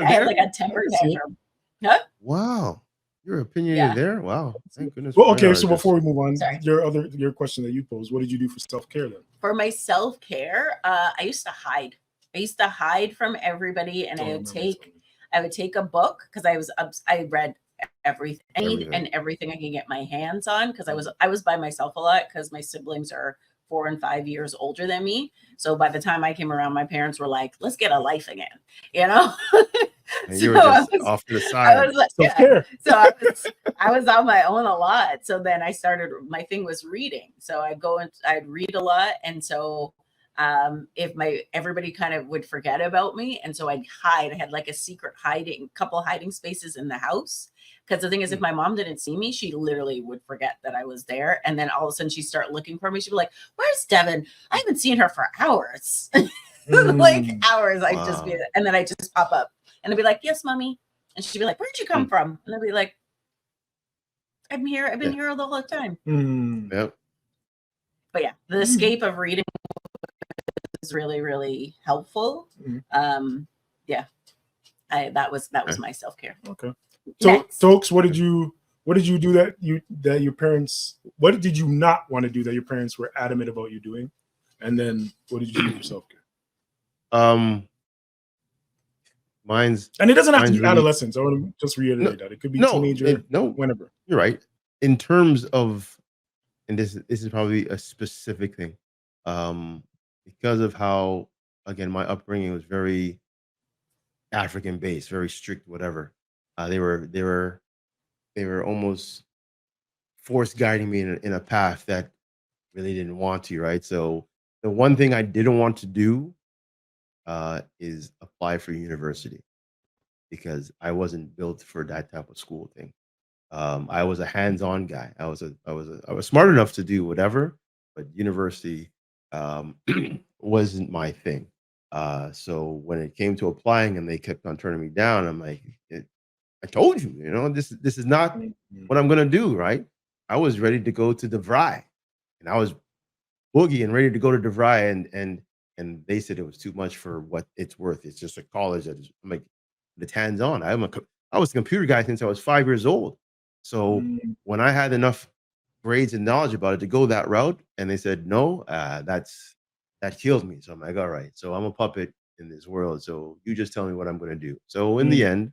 had like a temper tantrum. Huh? Wow. You're opinionated there? Wow. Thank goodness. Well, okay, so before we move on, your question that you posed, what did you do for self-care then? For my self-care, I used to hide. I used to hide from everybody, and I would take a book because I read everything and everything I can get my hands on because I was by myself a lot because my siblings are 4 and 5 years older than me. So by the time I came around, my parents were like, "Let's get a life again," And you were just off to the side. So I was on my own a lot. So then my thing was reading. So I'd read a lot, and so if everybody kind of would forget about me, and so I'd hide. I had like a secret couple hiding spaces in the house. Because the thing is, if my mom didn't see me, she literally would forget that I was there. And then all of a sudden she'd start looking for me. She'd be like, "Where's Devon? I haven't seen her for hours." Like hours. I'd just be, and then I just pop up and I'd be like, "Yes, mommy." And she'd be like, "Where'd you come from?" And I'd be like, "I'm here. I've been here the whole time." Yep. But yeah, the escape of reading is really, really helpful. That was my self-care. Okay. So, Toks, what did you do that your parents? What did you not want to do that your parents were adamant about you doing? And then what did you do for self-care? Mine's, and it doesn't have to be adolescence. I want to just reiterate that it could be teenager. Whenever. You're right. In terms of, and this is probably a specific thing, because of how, again, my upbringing was very African based, very strict, whatever. They were almost force guiding me in a path that really didn't want to, right? So the one thing I didn't want to do is apply for university because I wasn't built for that type of school thing. I was a hands-on guy. I was smart enough to do whatever, but university wasn't my thing. So when it came to applying and they kept on turning me down, I'm like, I told you, this is not what I'm gonna do, right? I was ready to go to DeVry, and I was boogie and ready to go to DeVry, and they said it was too much for what it's worth. It's just a college that I'm like, it's hands-on. I was a computer guy since I was 5 years old. So when I had enough grades and knowledge about it to go that route, and they said no, that killed me. So I'm like, all right, so I'm a puppet in this world. So you just tell me what I'm gonna do. So in the end,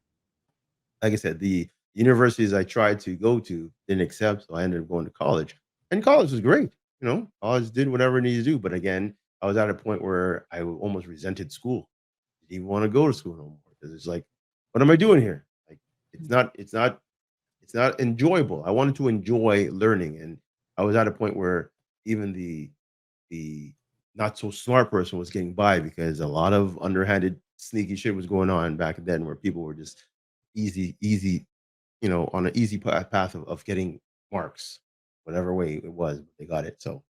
like I said, the universities I tried to go to didn't accept, so I ended up going to college. And college was great. College did whatever it needed to do. But again, I was at a point where I almost resented school. didn't even want to go to school no more because it's like, what am I doing here? Like, it's not enjoyable. I wanted to enjoy learning, and I was at a point where even the not so smart person was getting by because a lot of underhanded, sneaky shit was going on back then, where people were just easy, on an easy path of getting marks, whatever way it was, they got it. So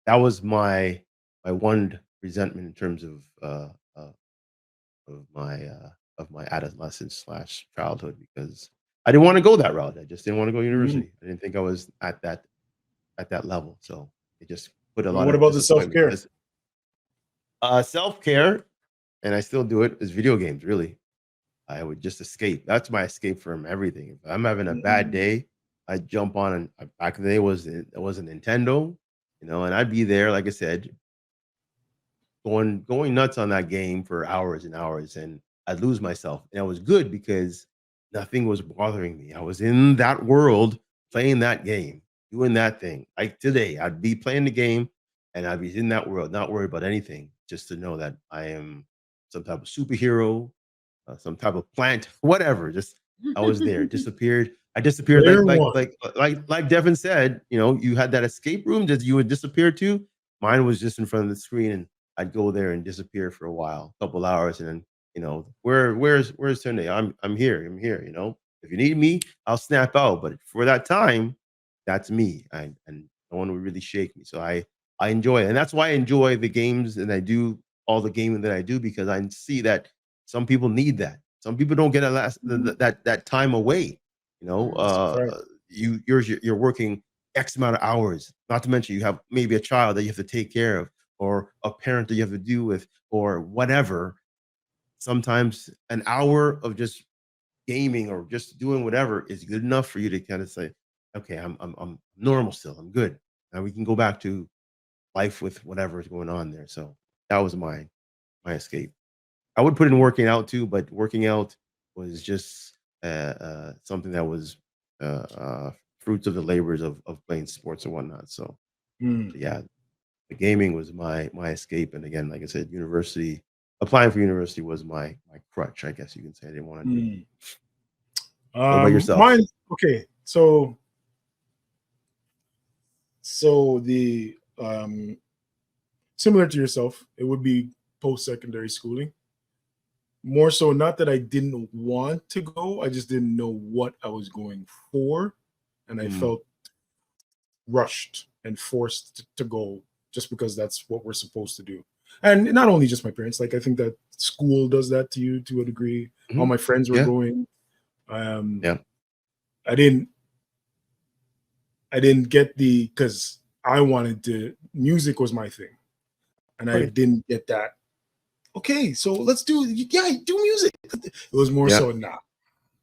that was my one resentment in terms of my adolescence slash childhood, because I didn't want to go that route. I just didn't want to go to university. I didn't think I was at that level. So it just put a And lot what of about the self-care? Self-care, and I still do it, is video games. Really, I would just escape. That's my escape from everything. If I'm having a bad day, I jump on, and back in the day it was a Nintendo, and I'd be there, like I said, going nuts on that game for hours and hours, and I'd lose myself. And it was good because nothing was bothering me. I was in that world playing that game, doing that thing. Like today, I'd be playing the game and I'd be in that world, not worried about anything, just to know that I am some type of superhero, some type of plant, whatever. Just I was there, disappeared. I disappeared like Devin said. You had that escape room that you would disappear to. Mine was just in front of the screen, and I'd go there and disappear for a while, a couple hours, and then where's Sunday? I'm here. I'm here. If you need me, I'll snap out. But for that time, that's me. And no one would really shake me. So I enjoy it, and that's why I enjoy the games, and I do all the gaming that I do, because I see that some people need that. Some people don't get that time away. You're working X amount of hours. Not to mention you have maybe a child that you have to take care of, or a parent that you have to deal with, or whatever. Sometimes an hour of just gaming or just doing whatever is good enough for you to kind of say, okay, I'm normal still. I'm good. Now we can go back to life with whatever is going on there. So that was my escape. I would put in working out too, but working out was just something that was fruits of the labors of playing sports and whatnot. So yeah, the gaming was my escape. And again, like I said, applying for university was my crutch, I guess you can say. I didn't want to do it. What about yourself? Mine, okay, so the similar to yourself, it would be post-secondary schooling. More so, not that I didn't want to go, I just didn't know what I was going for, and I felt rushed and forced to go just because that's what we're supposed to do. And not only just my parents, like I think that school does that to you to a degree. All my friends were going. I didn't get because I wanted to, music was my thing, and I didn't get that. Okay, so let's do music. It was more so, nah,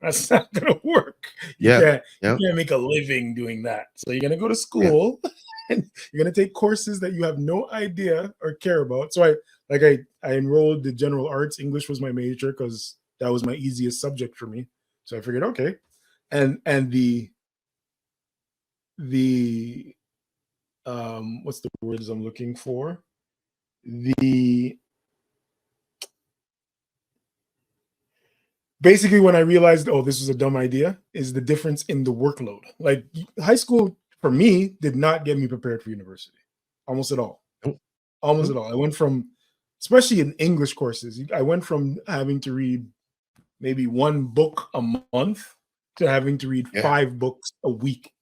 that's not gonna work. You can't make a living doing that. So you're gonna go to school and you're gonna take courses that you have no idea or care about. So I enrolled the general arts. English was my major because that was my easiest subject for me. So I figured, okay, and the what's the words I'm looking for? Basically, when I realized, oh, this was a dumb idea, is the difference in the workload. Like high school for me did not get me prepared for university, almost at all. Almost at all. I went from, especially in English courses, I went from having to read maybe one book a month to having to read 5 books a week.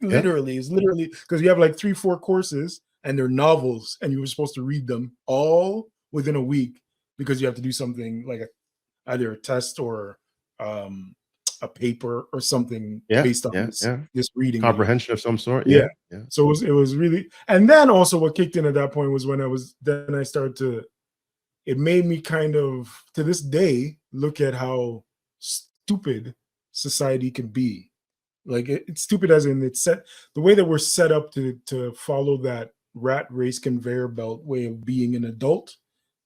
Literally, it's literally because you have like 3-4 courses and they're novels, and you were supposed to read them all within a week because you have to do something like either a test or a paper or something based on this reading comprehension of some sort. So it was really, and then also what kicked in at that point was when I started to, it made me kind of, to this day, look at how stupid society can be. Like it's stupid as in it's set, the way that we're set up to follow that rat race conveyor belt way of being an adult.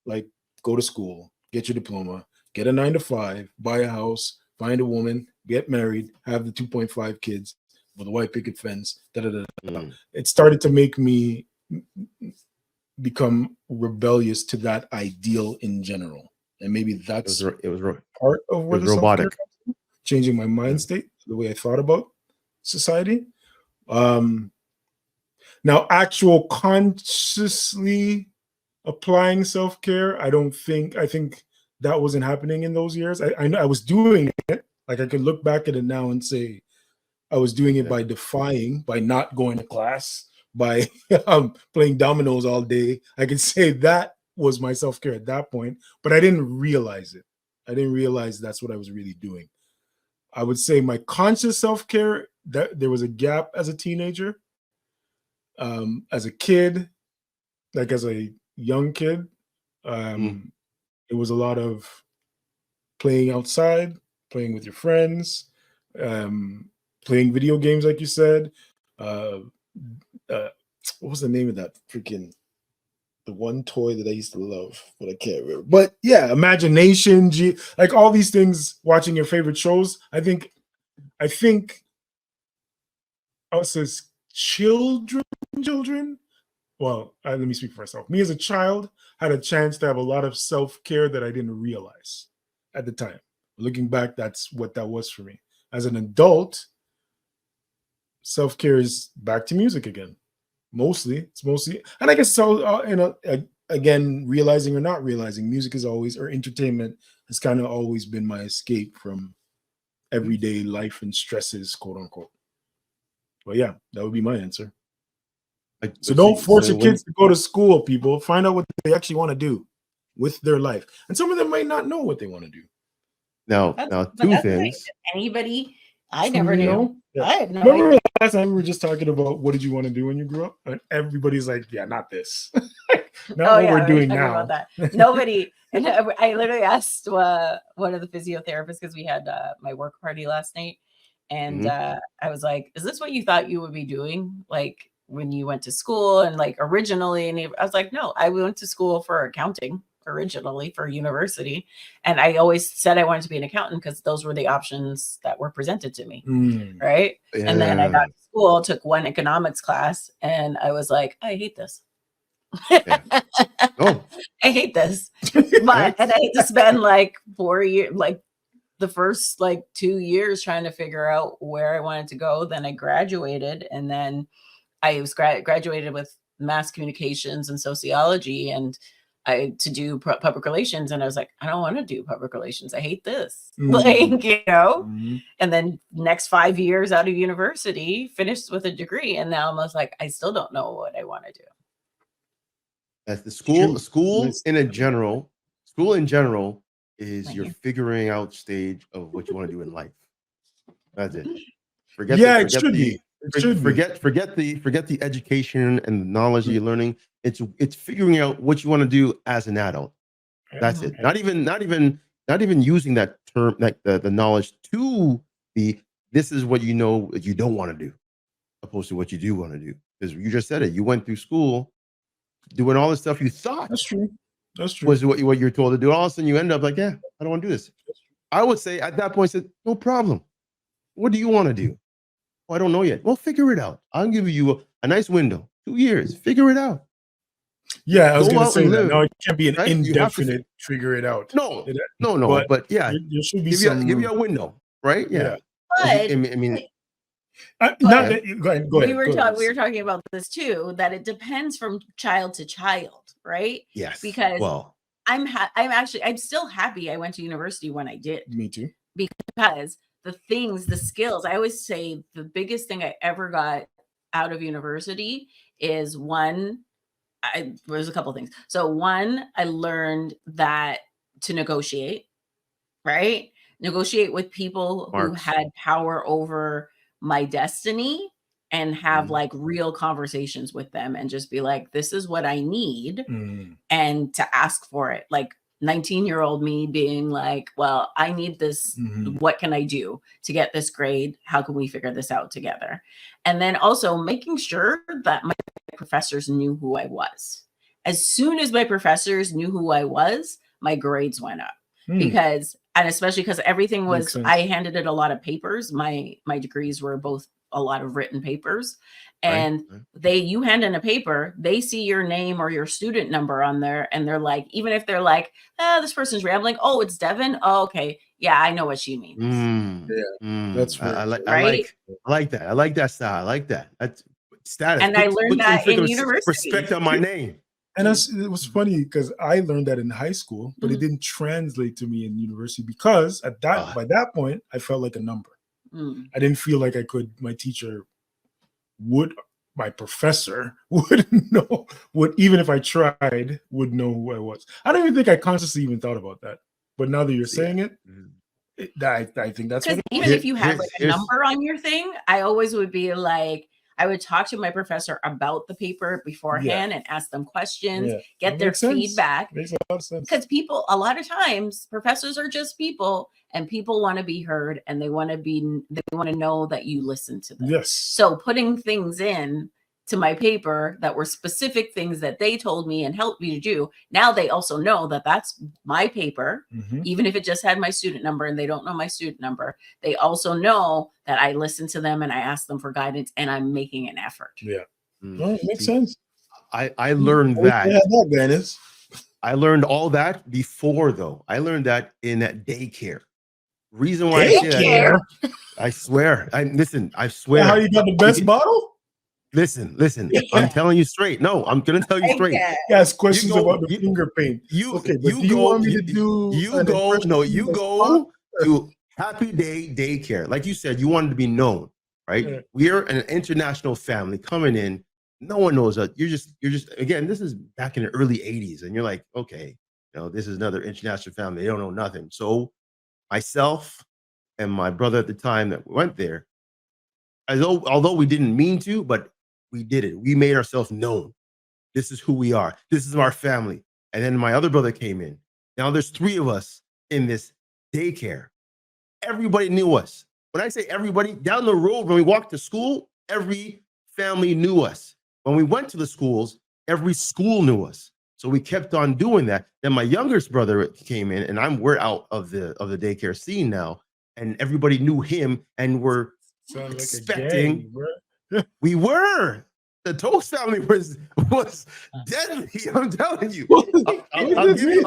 Like go to school, get your diploma, get a 9-to-5, buy a house, find a woman, get married, have the 2.5 kids with a white picket fence. It started to make me become rebellious to that ideal in general. and maybe that's it was part of where the robotic. self-care comes from, changing my mind state, the way I thought about society. Now, actual consciously applying self-care, I think that wasn't happening in those years. I know I was doing it. Like, I could look back at it now and say I was doing it by by not going to class, by playing dominoes all day. I could say that was my self-care at that point, but I didn't realize it. I didn't realize that's what I was really doing. I would say my conscious self-care, that there was a gap as a teenager. As a kid, like as a young kid, it was a lot of playing outside, playing with your friends, playing video games, like you said. What was the name of that freaking, the one toy that I used to love, but I can't remember. But yeah, imagination, like all these things, watching your favorite shows. I think us as children, well, let me speak for myself. Me as a child had a chance to have a lot of self-care that I didn't realize at the time. Looking back, that's what that was for me. As an adult, self-care is back to music again. It's mostly, and I guess so. Again, realizing or not realizing, music is always, or entertainment has kind of always been my escape from everyday life and stresses, quote unquote. But yeah, that would be my answer. So don't force your kids to go to school, people. Find out what they actually want to do with their life. And some of them might not know what they want to do. Now, two things. Anybody, I never knew. Yeah. I had no Remember idea. last time we were just talking about what did you want to do when you grew up? And everybody's like, yeah, not this. Not what we're doing now. About that. Nobody. And I literally asked one of the physiotherapists, because we had my work party last night. And I was like, is this what you thought you would be doing? Like when you went to school and like originally, and I was like, no, I went to school for accounting originally, for university. And I always said I wanted to be an accountant because those were the options that were presented to me. Right. Yeah. And then I got to school, took one economics class, and I was like, I hate this. Yeah. Oh. I hate this. And I had to spend like 4 years, like the first like 2 years trying to figure out where I wanted to go. Then I graduated, and then I was graduated with mass communications and sociology, and to do public relations. And I was like, I don't want to do public relations. I hate this. Like, you know, and then next 5 years out of university, finished with a degree. And now I'm just like, I still don't know what I want to do. As the school in general is your figuring out stage of what you want to do in life. That's it. Forget the education and the knowledge that you're learning. It's figuring out what you want to do as an adult. That's it. Not even using that term, like the knowledge to be, this is what you know that you don't want to do, opposed to what you do want to do. Because you just said it. You went through school doing all the stuff you thought that's true was what you're told to do. All of a sudden you end up like, yeah, I don't want to do this. I would say at that point, I said, no problem. What do you want to do? Oh, I don't know yet. Well, figure it out. I'll give you a nice window, 2 years. Figure it out. Yeah, I was going to say that. No, it can't be an indefinite figure it out. No. But yeah, there should be give you a window, right? Yeah. But I mean, go ahead. We were talking about this too, that it depends from child to child, right? Yes. Because I'm still happy I went to university when I did. Me too. Because the skills, I always say the biggest thing I ever got out of university is there's a couple of things. So one, I learned that to negotiate, right? Negotiate with people who had power over my destiny, and have like real conversations with them and just be like, this is what I need. And to ask for it. Like 19-year-old me being like, well, I need this. What can I do to get this grade? How can we figure this out together? And then also making sure that my professors knew who I was. As soon as my professors knew who I was, my grades went up. And especially because everything was, I handed in a lot of papers. My degrees were both a lot of written papers. And you hand in a paper, they see your name or your student number on there, and they're like, even if they're like, this person's rambling, oh, it's Devon. Oh, okay. Yeah, I know what she means. That's I like that. I like that style. I like that. That's status. And I learned that in university. Respect on my name. And it was funny because I learned that in high school, but it didn't translate to me in university because by that point, I felt like a number. I didn't feel like my professor would know, even if I tried, would know who I was. I don't even think I consciously even thought about that. But now that you're saying it, I think that's what even if you had like a number on your thing, I always would be like, I would talk to my professor about the paper beforehand and ask them questions, get their feedback. Makes a lot of sense. Because a lot of times, professors are just people, and people want to be heard, and they want to know that you listen to them. Yes. So putting things in to my paper that were specific things that they told me and helped me to do. Now they also know that that's my paper, even if it just had my student number and they don't know my student number. They also know that I listen to them and I ask them for guidance and I'm making an effort. Yeah. Well, it makes sense. I learned that. I learned all that before, though. I learned that in that daycare. Reason why I say that, I swear. I swear. How you got the best bottle? Listen. I'm telling you straight. No, I'm gonna tell you straight. Ask questions about the finger paint. You go to Happy Day Daycare. Like you said, you wanted to be known, right? Yeah. We are an international family coming in. No one knows us. You're just again, this is back in the early 80s, and you're like, okay, this is another international family. They don't know nothing. So myself and my brother at the time that went there, although we didn't mean to, but we did it. We made ourselves known. This is who we are. This is our family. And then my other brother came in. Now there's 3 of us in this daycare. Everybody knew us. When I say everybody, down the road, when we walked to school, every family knew us. When we went to the schools, every school knew us. So we kept on doing that. Then my youngest brother came in, and we're out of the daycare scene now. And everybody knew him, and we're expecting. Like we were. The Toks family was deadly. I'm telling you. I'll give you.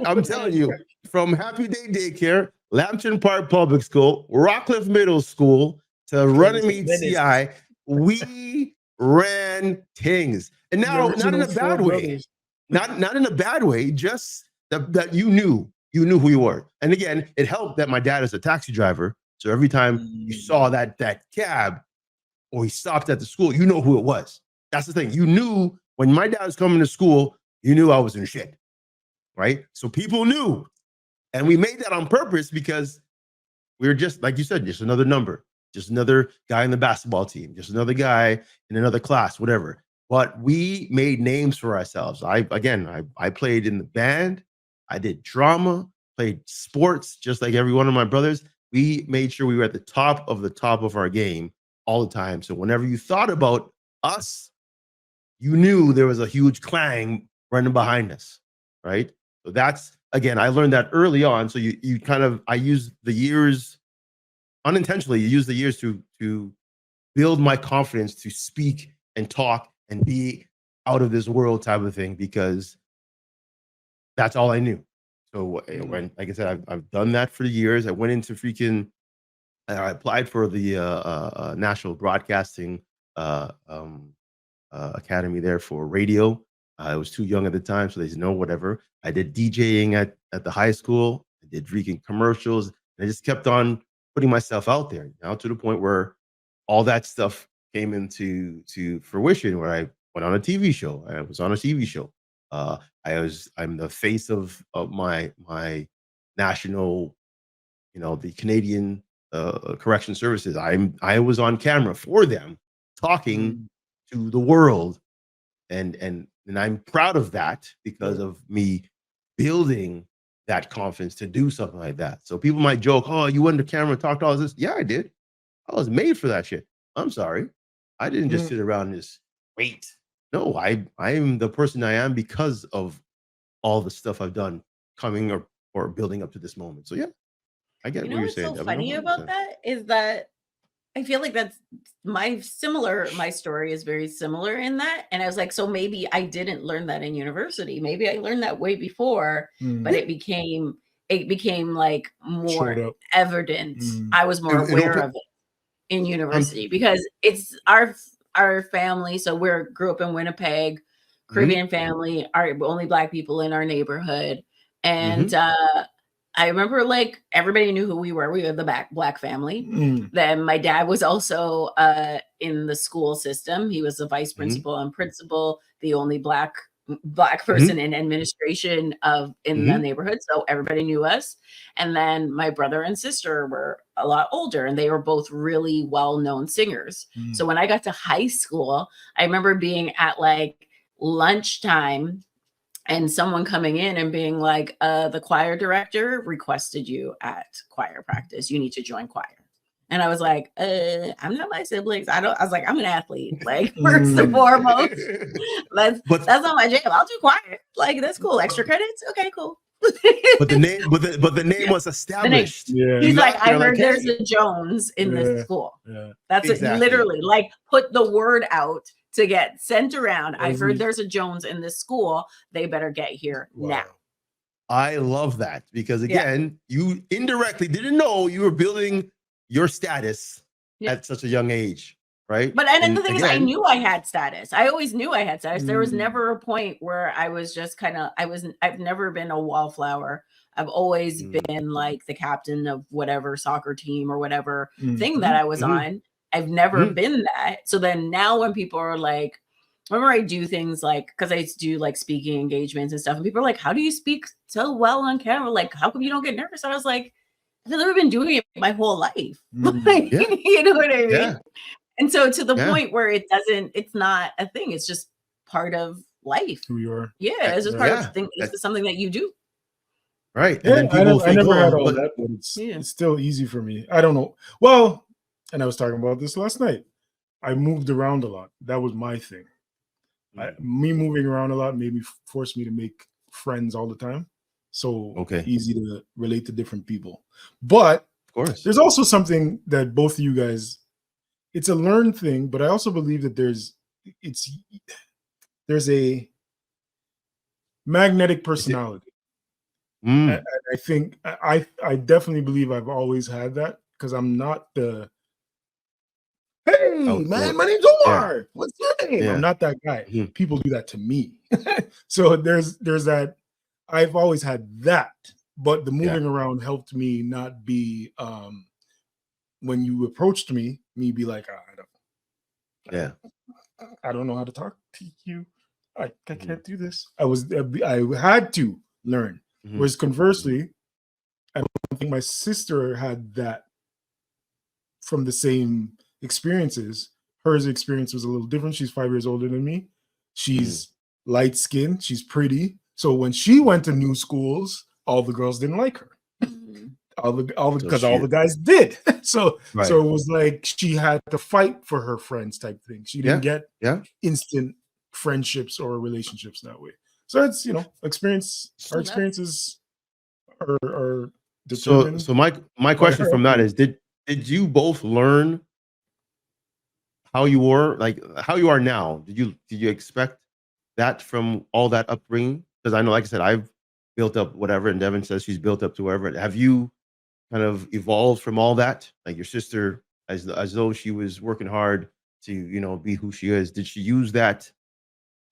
I'm telling you. From Happy Day Daycare, Lambton Park Public School, Rockcliffe Middle School to Runnymede CI, we ran things, and now not in a bad way. Not in a bad way. Just that you knew who you were. And again, it helped that my dad is a taxi driver. So every time you saw that cab or he stopped at the school, you know who it was. That's the thing. You knew when my dad was coming to school, you knew I was in shit, right? So people knew. And we made that on purpose because we were just, like you said, just another number, just another guy in the basketball team, just another guy in another class, whatever. But we made names for ourselves. I played in the band. I did drama, played sports, just like every one of my brothers. We made sure we were at the top of our game all the time. So whenever you thought about us, you knew there was a huge clang running behind us, right? So that's, again, I learned that early on. So you kind of, I used the years, unintentionally, you use the years to build my confidence to speak and talk and be out of this world type of thing, because that's all I knew. So when, like I said, I've done that for years. I went into I applied for the National Broadcasting Academy there for radio. I was too young at the time, so they said, no, whatever. I did DJing at the high school. I did freaking commercials. And I just kept on putting myself out there, now to the point where all that stuff came into fruition, where I went on a TV show. I was on a TV show. I'm the face of my national, the Canadian correction services. I was on camera for them, talking to the world, and I'm proud of that because of me building that confidence to do something like that. So people might joke, "Oh, you went to camera and talked all this." Yeah, I did. I was made for that shit. I'm sorry. I didn't just sit around and just wait. No, I am the person I am because of all the stuff I've done coming or building up to this moment. So yeah. I get You what know you're what's saying. so Devin, funny about 100%. that is that I feel like that's my story is very similar in that. And I was like, so maybe I didn't learn that in university. Maybe I learned that way before, but it became like more evident. I was more aware of it in university because it's our family. So grew up in Winnipeg, Caribbean family, our only Black people in our neighborhood. And I remember like everybody knew who we were. We were the Black family. Then my dad was also in the school system. He was the vice principal and principal, the only Black person in administration in the neighborhood. So everybody knew us. And then my brother and sister were a lot older and they were both really well-known singers. So when I got to high school, I remember being at like lunchtime and someone coming in and being like, the choir director requested you at choir practice. You need to join choir. And I was like, I'm not my siblings. I was like, I'm an athlete. Like, first and foremost, that's not my jam. I'll do choir. Like, that's cool. Extra credits. Okay, cool. but the name was established. He's like, I heard there's a Jones in this school. That's literally like put the word out to get sent around. I heard there's a Jones in this school. They better get here now. I love that because again, you indirectly didn't know you were building your status at such a young age, right? But and the thing is, I knew I had status. I always knew I had status. There was never a point where I was just kind of. I've never been a wallflower. I've always been like the captain of whatever soccer team or whatever thing that I was on. I've never been that. So then now when people are like, whenever I do things like, because I do like speaking engagements and stuff, and people are like, how do you speak so well on camera? Like, how come you don't get nervous? I was like, I've never been doing it my whole life. Like, you know what I mean? Yeah. And so to the point where it's not a thing. It's just part of life. Who you are. Yeah. It's just part of the thing. It's just something that you do. Right. Yeah, and then I never had all that, but it's still easy for me. I don't know. Well, and I was talking about this last night. I moved around a lot. That was my thing. Me moving around a lot forced me to make friends all the time. So easy to relate to different people. But of course, there's also something that both of you guys, it's a learned thing, but I also believe that there's a magnetic personality. I think I definitely believe I've always had that because I'm not the hey man, my name's Omar. What's your name? I'm not that guy. People do that to me. So there's that. I've always had that, but the moving around helped me not be when you approached me be like, I don't know how to talk to you. I can't do this. I had to learn. Whereas conversely, I don't think my sister had that from the same experiences. Her experience was a little different. She's 5 years older than me. She's light skinned. She's pretty. So when she went to new schools, all the girls didn't like her. All the guys did. So it was like she had to fight for her friends type thing. She didn't get instant friendships or relationships that way. So it's experience. Our experiences are determined. So my question from that is, did you both learn how you were, like how you are now? Did you expect that from all that upbringing? Because I know, like I said, I've built up whatever, and Devin says she's built up to whatever. Have you kind of evolved from all that? Like your sister, as though she was working hard to be who she is. Did she use that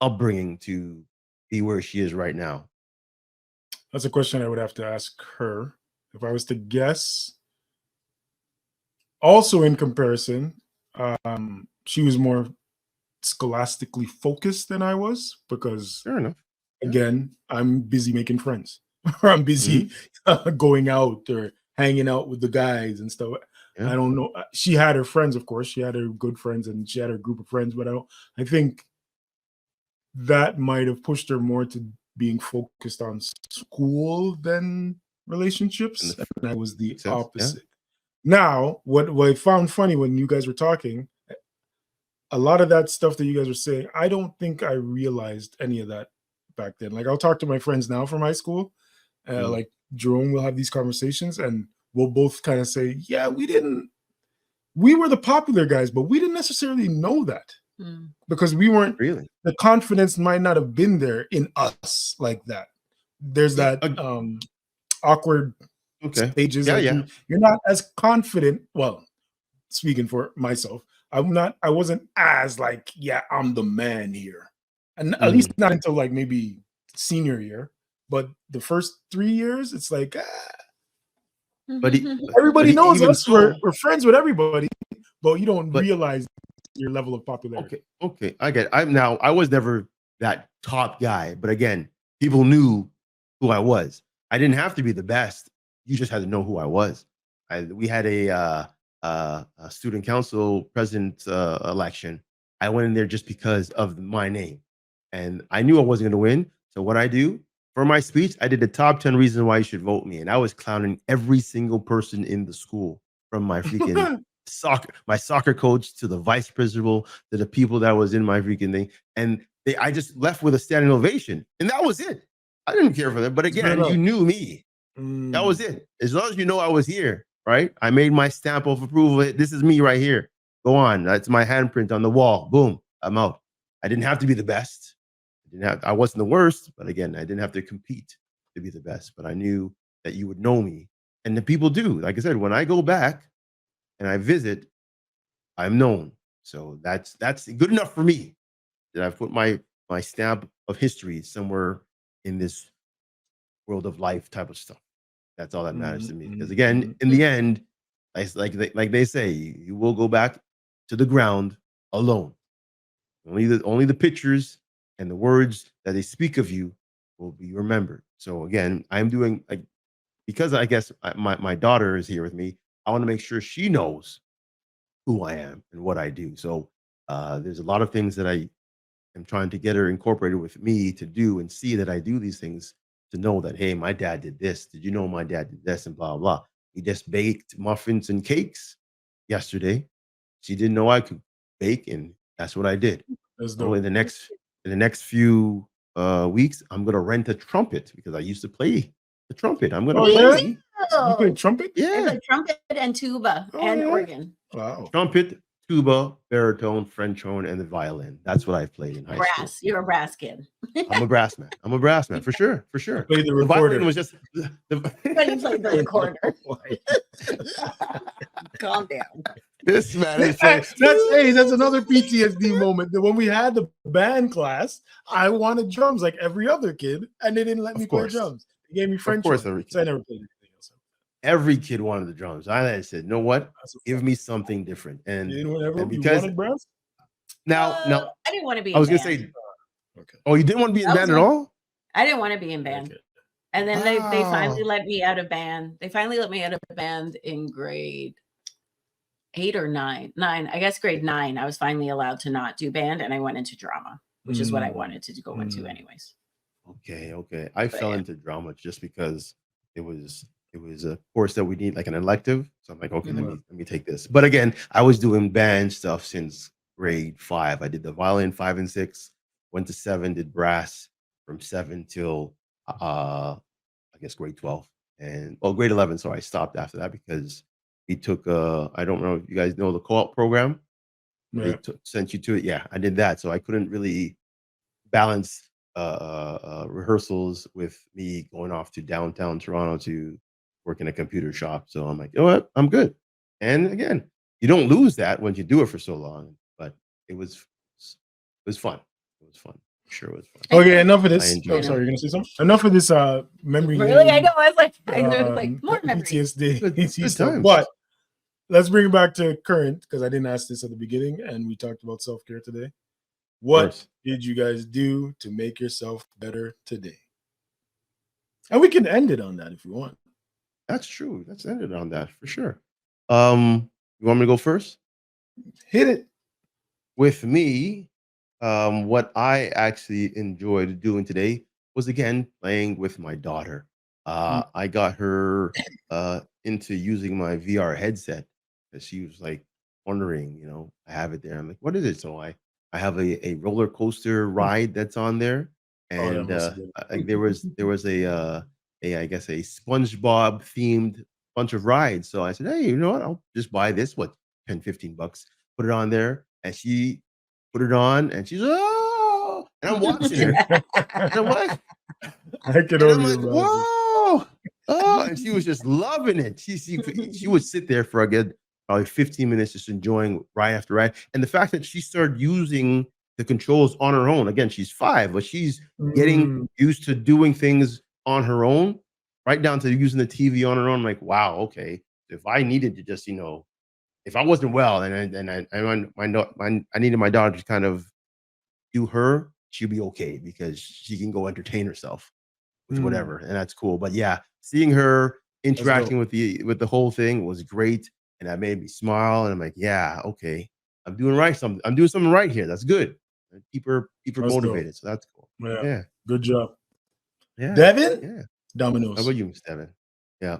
upbringing to be where she is right now? That's a question I would have to ask her. If I was to guess, also in comparison, she was more scholastically focused than I was because, fair enough. Again, I'm busy making friends. Or I'm busy going out or hanging out with the guys and stuff. I don't know. She had her friends, of course. She had her good friends and she had her group of friends, but I think that might have pushed her more to being focused on school than relationships. And I was the opposite. Now, what I found funny when you guys were talking, a lot of that stuff that you guys were saying, I don't think I realized any of that back then. Like I'll talk to my friends now from high school, like Jerome will have these conversations, and we'll both kind of say, yeah, we were the popular guys, but we didn't necessarily know that because we weren't really. The confidence might not have been there in us like that. There's that awkward stages. Yeah, like yeah. You're not as confident. Well, speaking for myself, I wasn't as like, yeah, I'm the man here. And at least not until like maybe senior year. But the first 3 years, it's like, but everybody knows us. We're friends with everybody, but you don't realize your level of popularity. Okay, I get it. I was never that top guy, but again, people knew who I was. I didn't have to be the best. You just had to know who I was. We had a student council president election. I went in there just because of my name, and I knew I wasn't going to win. So what I do for my speech, I did the top 10 reasons why you should vote me, and I was clowning every single person in the school, from my freaking my soccer coach to the vice principal to the people that was in my freaking thing, and I just left with a standing ovation, and that was it. I didn't care for them, but again, you knew me. That was it. As long as you know I was here, right? I made my stamp of approval. This is me right here. Go on. That's my handprint on the wall. Boom. I'm out. I didn't have to be the best. I wasn't the worst, but again, I didn't have to compete to be the best. But I knew that you would know me, and the people do. Like I said, when I go back and I visit, I'm known. So that's good enough for me. That I've put my stamp of history somewhere in this world of life type of stuff. That's all that matters to me. Because again, in the end, like they say, you will go back to the ground alone. Only the pictures and the words that they speak of you will be remembered. So again, I'm doing because I guess my daughter is here with me. I want to make sure she knows who I am and what I do. So there's a lot of things that I am trying to get her incorporated with me to do and see that I do these things, to know that, hey, my dad did this. Did you know my dad did this? And blah, blah. He just baked muffins and cakes yesterday. She didn't know I could bake, and that's what I did. So in the next few weeks, I'm gonna rent a trumpet because I used to play the trumpet. I'm gonna play. You play trumpet? Yeah, like trumpet and tuba and organ. Wow. Trumpet, tuba, baritone, French horn, and the violin. That's what I played in high school. You're a brass kid. I'm a brass man for sure. Play the recorder. The violin was just But you played the recorder. Calm down. This man is that's another PTSD moment. That when we had the band class, I wanted drums like every other kid, and they didn't let me play drums. They gave me French horn, so I never played anything else. Every kid wanted the drums. I said, "No, what? Give me something different." And because you wanted brass? Now, I didn't want to be. I was gonna say, oh, you didn't want to be in band at all? I didn't want to be in band. Okay. And then they finally let me out of band. They finally let me out of band in grade 8 or 9. I guess grade 9. I was finally allowed to not do band, and I went into drama, which is what I wanted to go into anyways. Okay. I fell into drama just because it was a course that we need, like an elective. So I'm like, okay, let me take this. But again, I was doing band stuff since grade 5. I did the violin 5 and 6, went to 7, did brass from 7 till I guess grade 12, and grade 11. So I stopped after that because we took I don't know if you guys know the co-op program. They sent you to it. Yeah, I did that. So I couldn't really balance rehearsals with me going off to downtown Toronto to work in a computer shop. So I'm like, you know what? I'm good. And again, you don't lose that when you do it for so long. But it was fun. It was fun. Sure, it was fun. Okay, enough of this. Oh, sorry, you're gonna say something. Enough of this memory. Really, I know. I was like more memory. PTSD stuff. But let's bring it back to current, because I didn't ask this at the beginning, and we talked about self-care today. What did you guys do to make yourself better today? And we can end it on that if you want. That's true. Let's end it on that for sure. You want me to go first? Hit it. With me, what I actually enjoyed doing today was, again, playing with my daughter. I got her into using my VR headset, because she was like wondering, I have it there. I'm like, what is it? So I have a roller coaster ride that's on there, and there was a I guess a SpongeBob themed bunch of rides. So I said, hey, you know what? I'll just buy this, what, 10, 15 bucks, put it on there. And she put it on and she's, oh, and I'm watching her. And I'm like, I can and only I'm like, whoa. Oh, and she was just loving it. She would sit there for a good probably 15 minutes just enjoying ride after ride. And the fact that she started using the controls on her own. Again, she's 5, but she's getting used to doing things on her own, right down to using the TV on her own. I'm like, wow, okay. If I needed to just, if I wasn't well and I needed my daughter to kind of do her, she'd be okay because she can go entertain herself with whatever, and that's cool. But yeah, seeing her interacting with the whole thing was great, and that made me smile. And I'm like, yeah, okay, I'm doing something right here. That's good. Keep her motivated. So that's cool. Yeah, good job. Yeah, Devin. Yeah, Dominoes. How about you, Miss Devin? Yeah,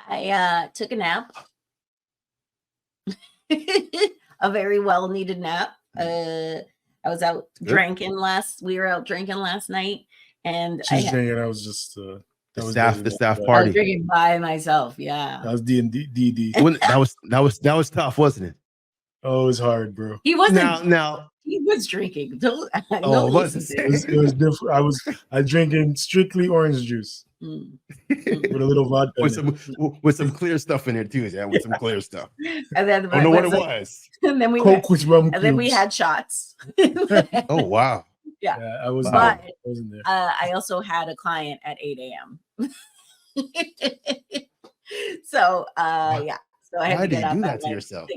I took a nap. A very well needed nap. I was out drinking we were out drinking last night, and I was just the staff party. I was drinking by myself. Yeah, that was D&D. That was tough, wasn't it? Oh, it was hard, bro. He wasn't. Now he was drinking. It was different. I was drinking strictly orange juice with a little vodka with some clear stuff in it too. Yeah, with some clear stuff. And then I don't know what it was. And then Coke with rum. And then we had shots. Oh wow. Yeah, I was. But I wasn't there. I also had a client at 8 a.m. So yeah, so I had to get up at like yourself?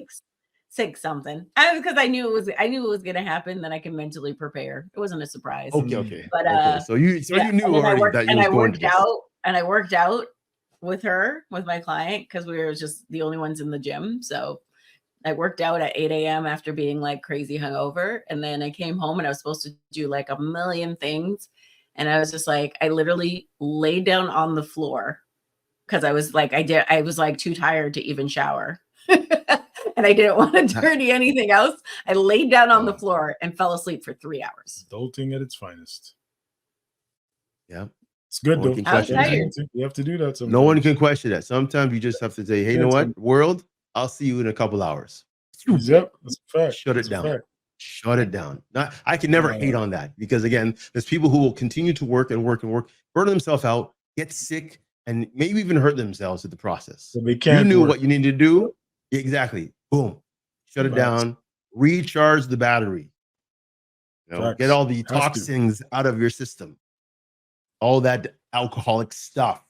6 something. Because I knew it was gonna happen. Then I can mentally prepare. It wasn't a surprise. Okay. But so you knew already that you was going to this. And I worked out with my client because we were just the only ones in the gym. So I worked out at 8 a.m. after being like crazy hungover. And then I came home and I was supposed to do like a million things. And I was just like, I literally laid down on the floor because I was like, I was like too tired to even shower. And I didn't want to dirty anything else. I laid down on the floor and fell asleep for 3 hours. Adulting at its finest. Yeah. It's good though. You have to do that sometimes. No one can question that. Sometimes you just have to say, hey, you know what, world? I'll see you in a couple hours. Yep, that's a fact. Shut it down. Shut it down. I can never hate on that because again, there's people who will continue to work and work and work, burn themselves out, get sick, and maybe even hurt themselves in the process. So they can't. You knew what you needed to do. Exactly. Boom. Shut it down. Recharge the battery. Get all the toxins out of your system. All that alcoholic stuff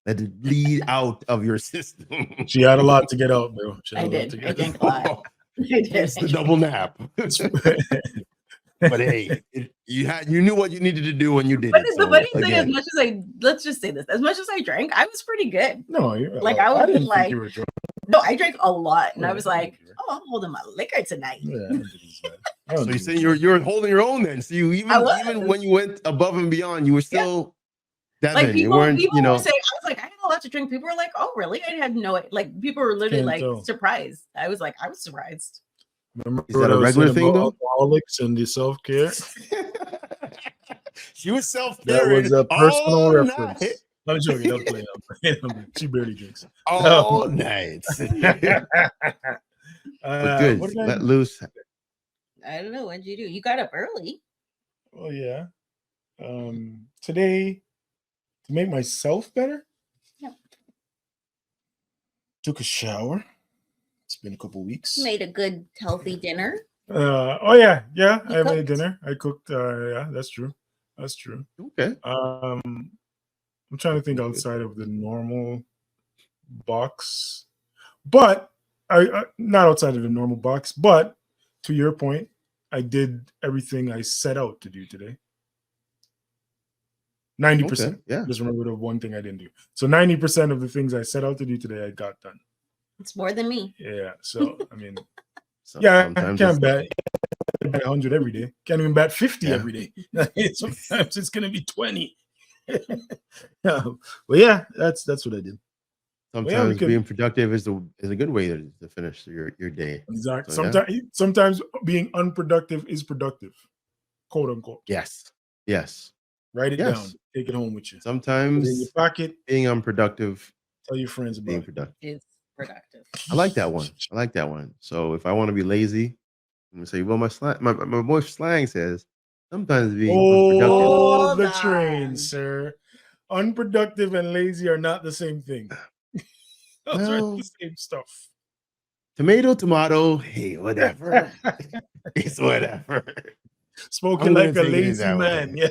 that lead out of your system. She had a lot to get out, bro. I did. I drank a lot. It's the double nap. But hey, you knew what you needed to do when you did it. The funny thing, as much as let's just say this, as much as I drank, I was pretty good. No, you're like I was like, no, I drank a lot, and I was like, oh, I'm holding my liquor tonight. Yeah, so you're saying you're holding your own then? So you even when you went above and beyond, you were still. Yeah. Like people were saying, I was like, I had a lot to drink. People were like, oh, really? I had no, like people were literally surprised. I was surprised. Remember is that a regular thing though? Alcoholics and the self-care. She was self-care. That was a personal reference. I'm joking. I'm playing. She barely drinks. Oh, nice. But good. Let loose. I don't know. What did you do? You got up early. Oh yeah. Today, to make myself better, took a shower. It's been a couple weeks. Made a good healthy dinner. I made dinner. I cooked. Yeah, that's true. Okay. I'm trying to think outside of the normal box, but I not outside of the normal box. But to your point, I did everything I set out to do today. 90%. Yeah. Just remember the one thing I didn't do. So 90% of the things I set out to do today, I got done. It's more than me. Yeah. So I mean, I can't bet 100 every day. Can't even bat 50 every day. Sometimes it's gonna be 20. But yeah, that's what I did. Sometimes being productive is a good way to finish your day. Exactly. So, sometimes being unproductive is productive, quote unquote. Yes. Write it down. Take it home with you. Sometimes in your pocket. Being unproductive Tell your friends about being it. productive. It's productive. I like that one. So if I want to be lazy, I'm gonna say, well, my boy Slang says sometimes being unproductive. Oh, the train, sir. Unproductive and lazy are not the same thing. Those are the same stuff. Tomato. Hey, whatever. It's whatever. Spoken like a lazy man. Yeah.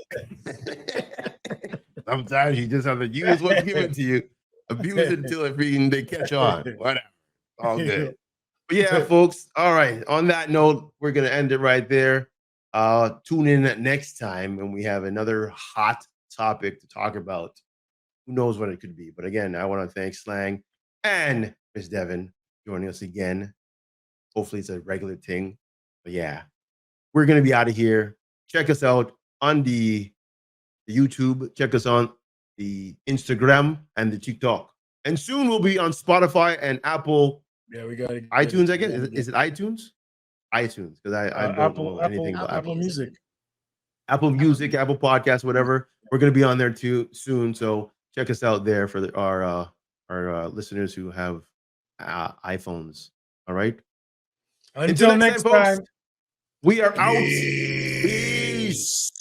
Sometimes you just have to use what's given to you, abuse it until they catch on. Whatever. All good. But yeah, folks. All right. On that note, we're gonna end it right there. Tune in next time when we have another hot topic to talk about. Who knows what it could be? But again, I want to thank Slang and Miss Devon joining us again. Hopefully it's a regular thing. But yeah, we're gonna be out of here. Check us out on the YouTube. Check us on the Instagram and the TikTok. And soon we'll be on Spotify and Apple. Yeah, we got iTunes, I guess. Is it iTunes? iTunes, because I don't know anything about Apple Music. Apple Music, Apple Podcasts, whatever. We're gonna be on there too soon. So check us out there for our listeners who have iPhones. All right. Until next time, folks, we are out. Peace.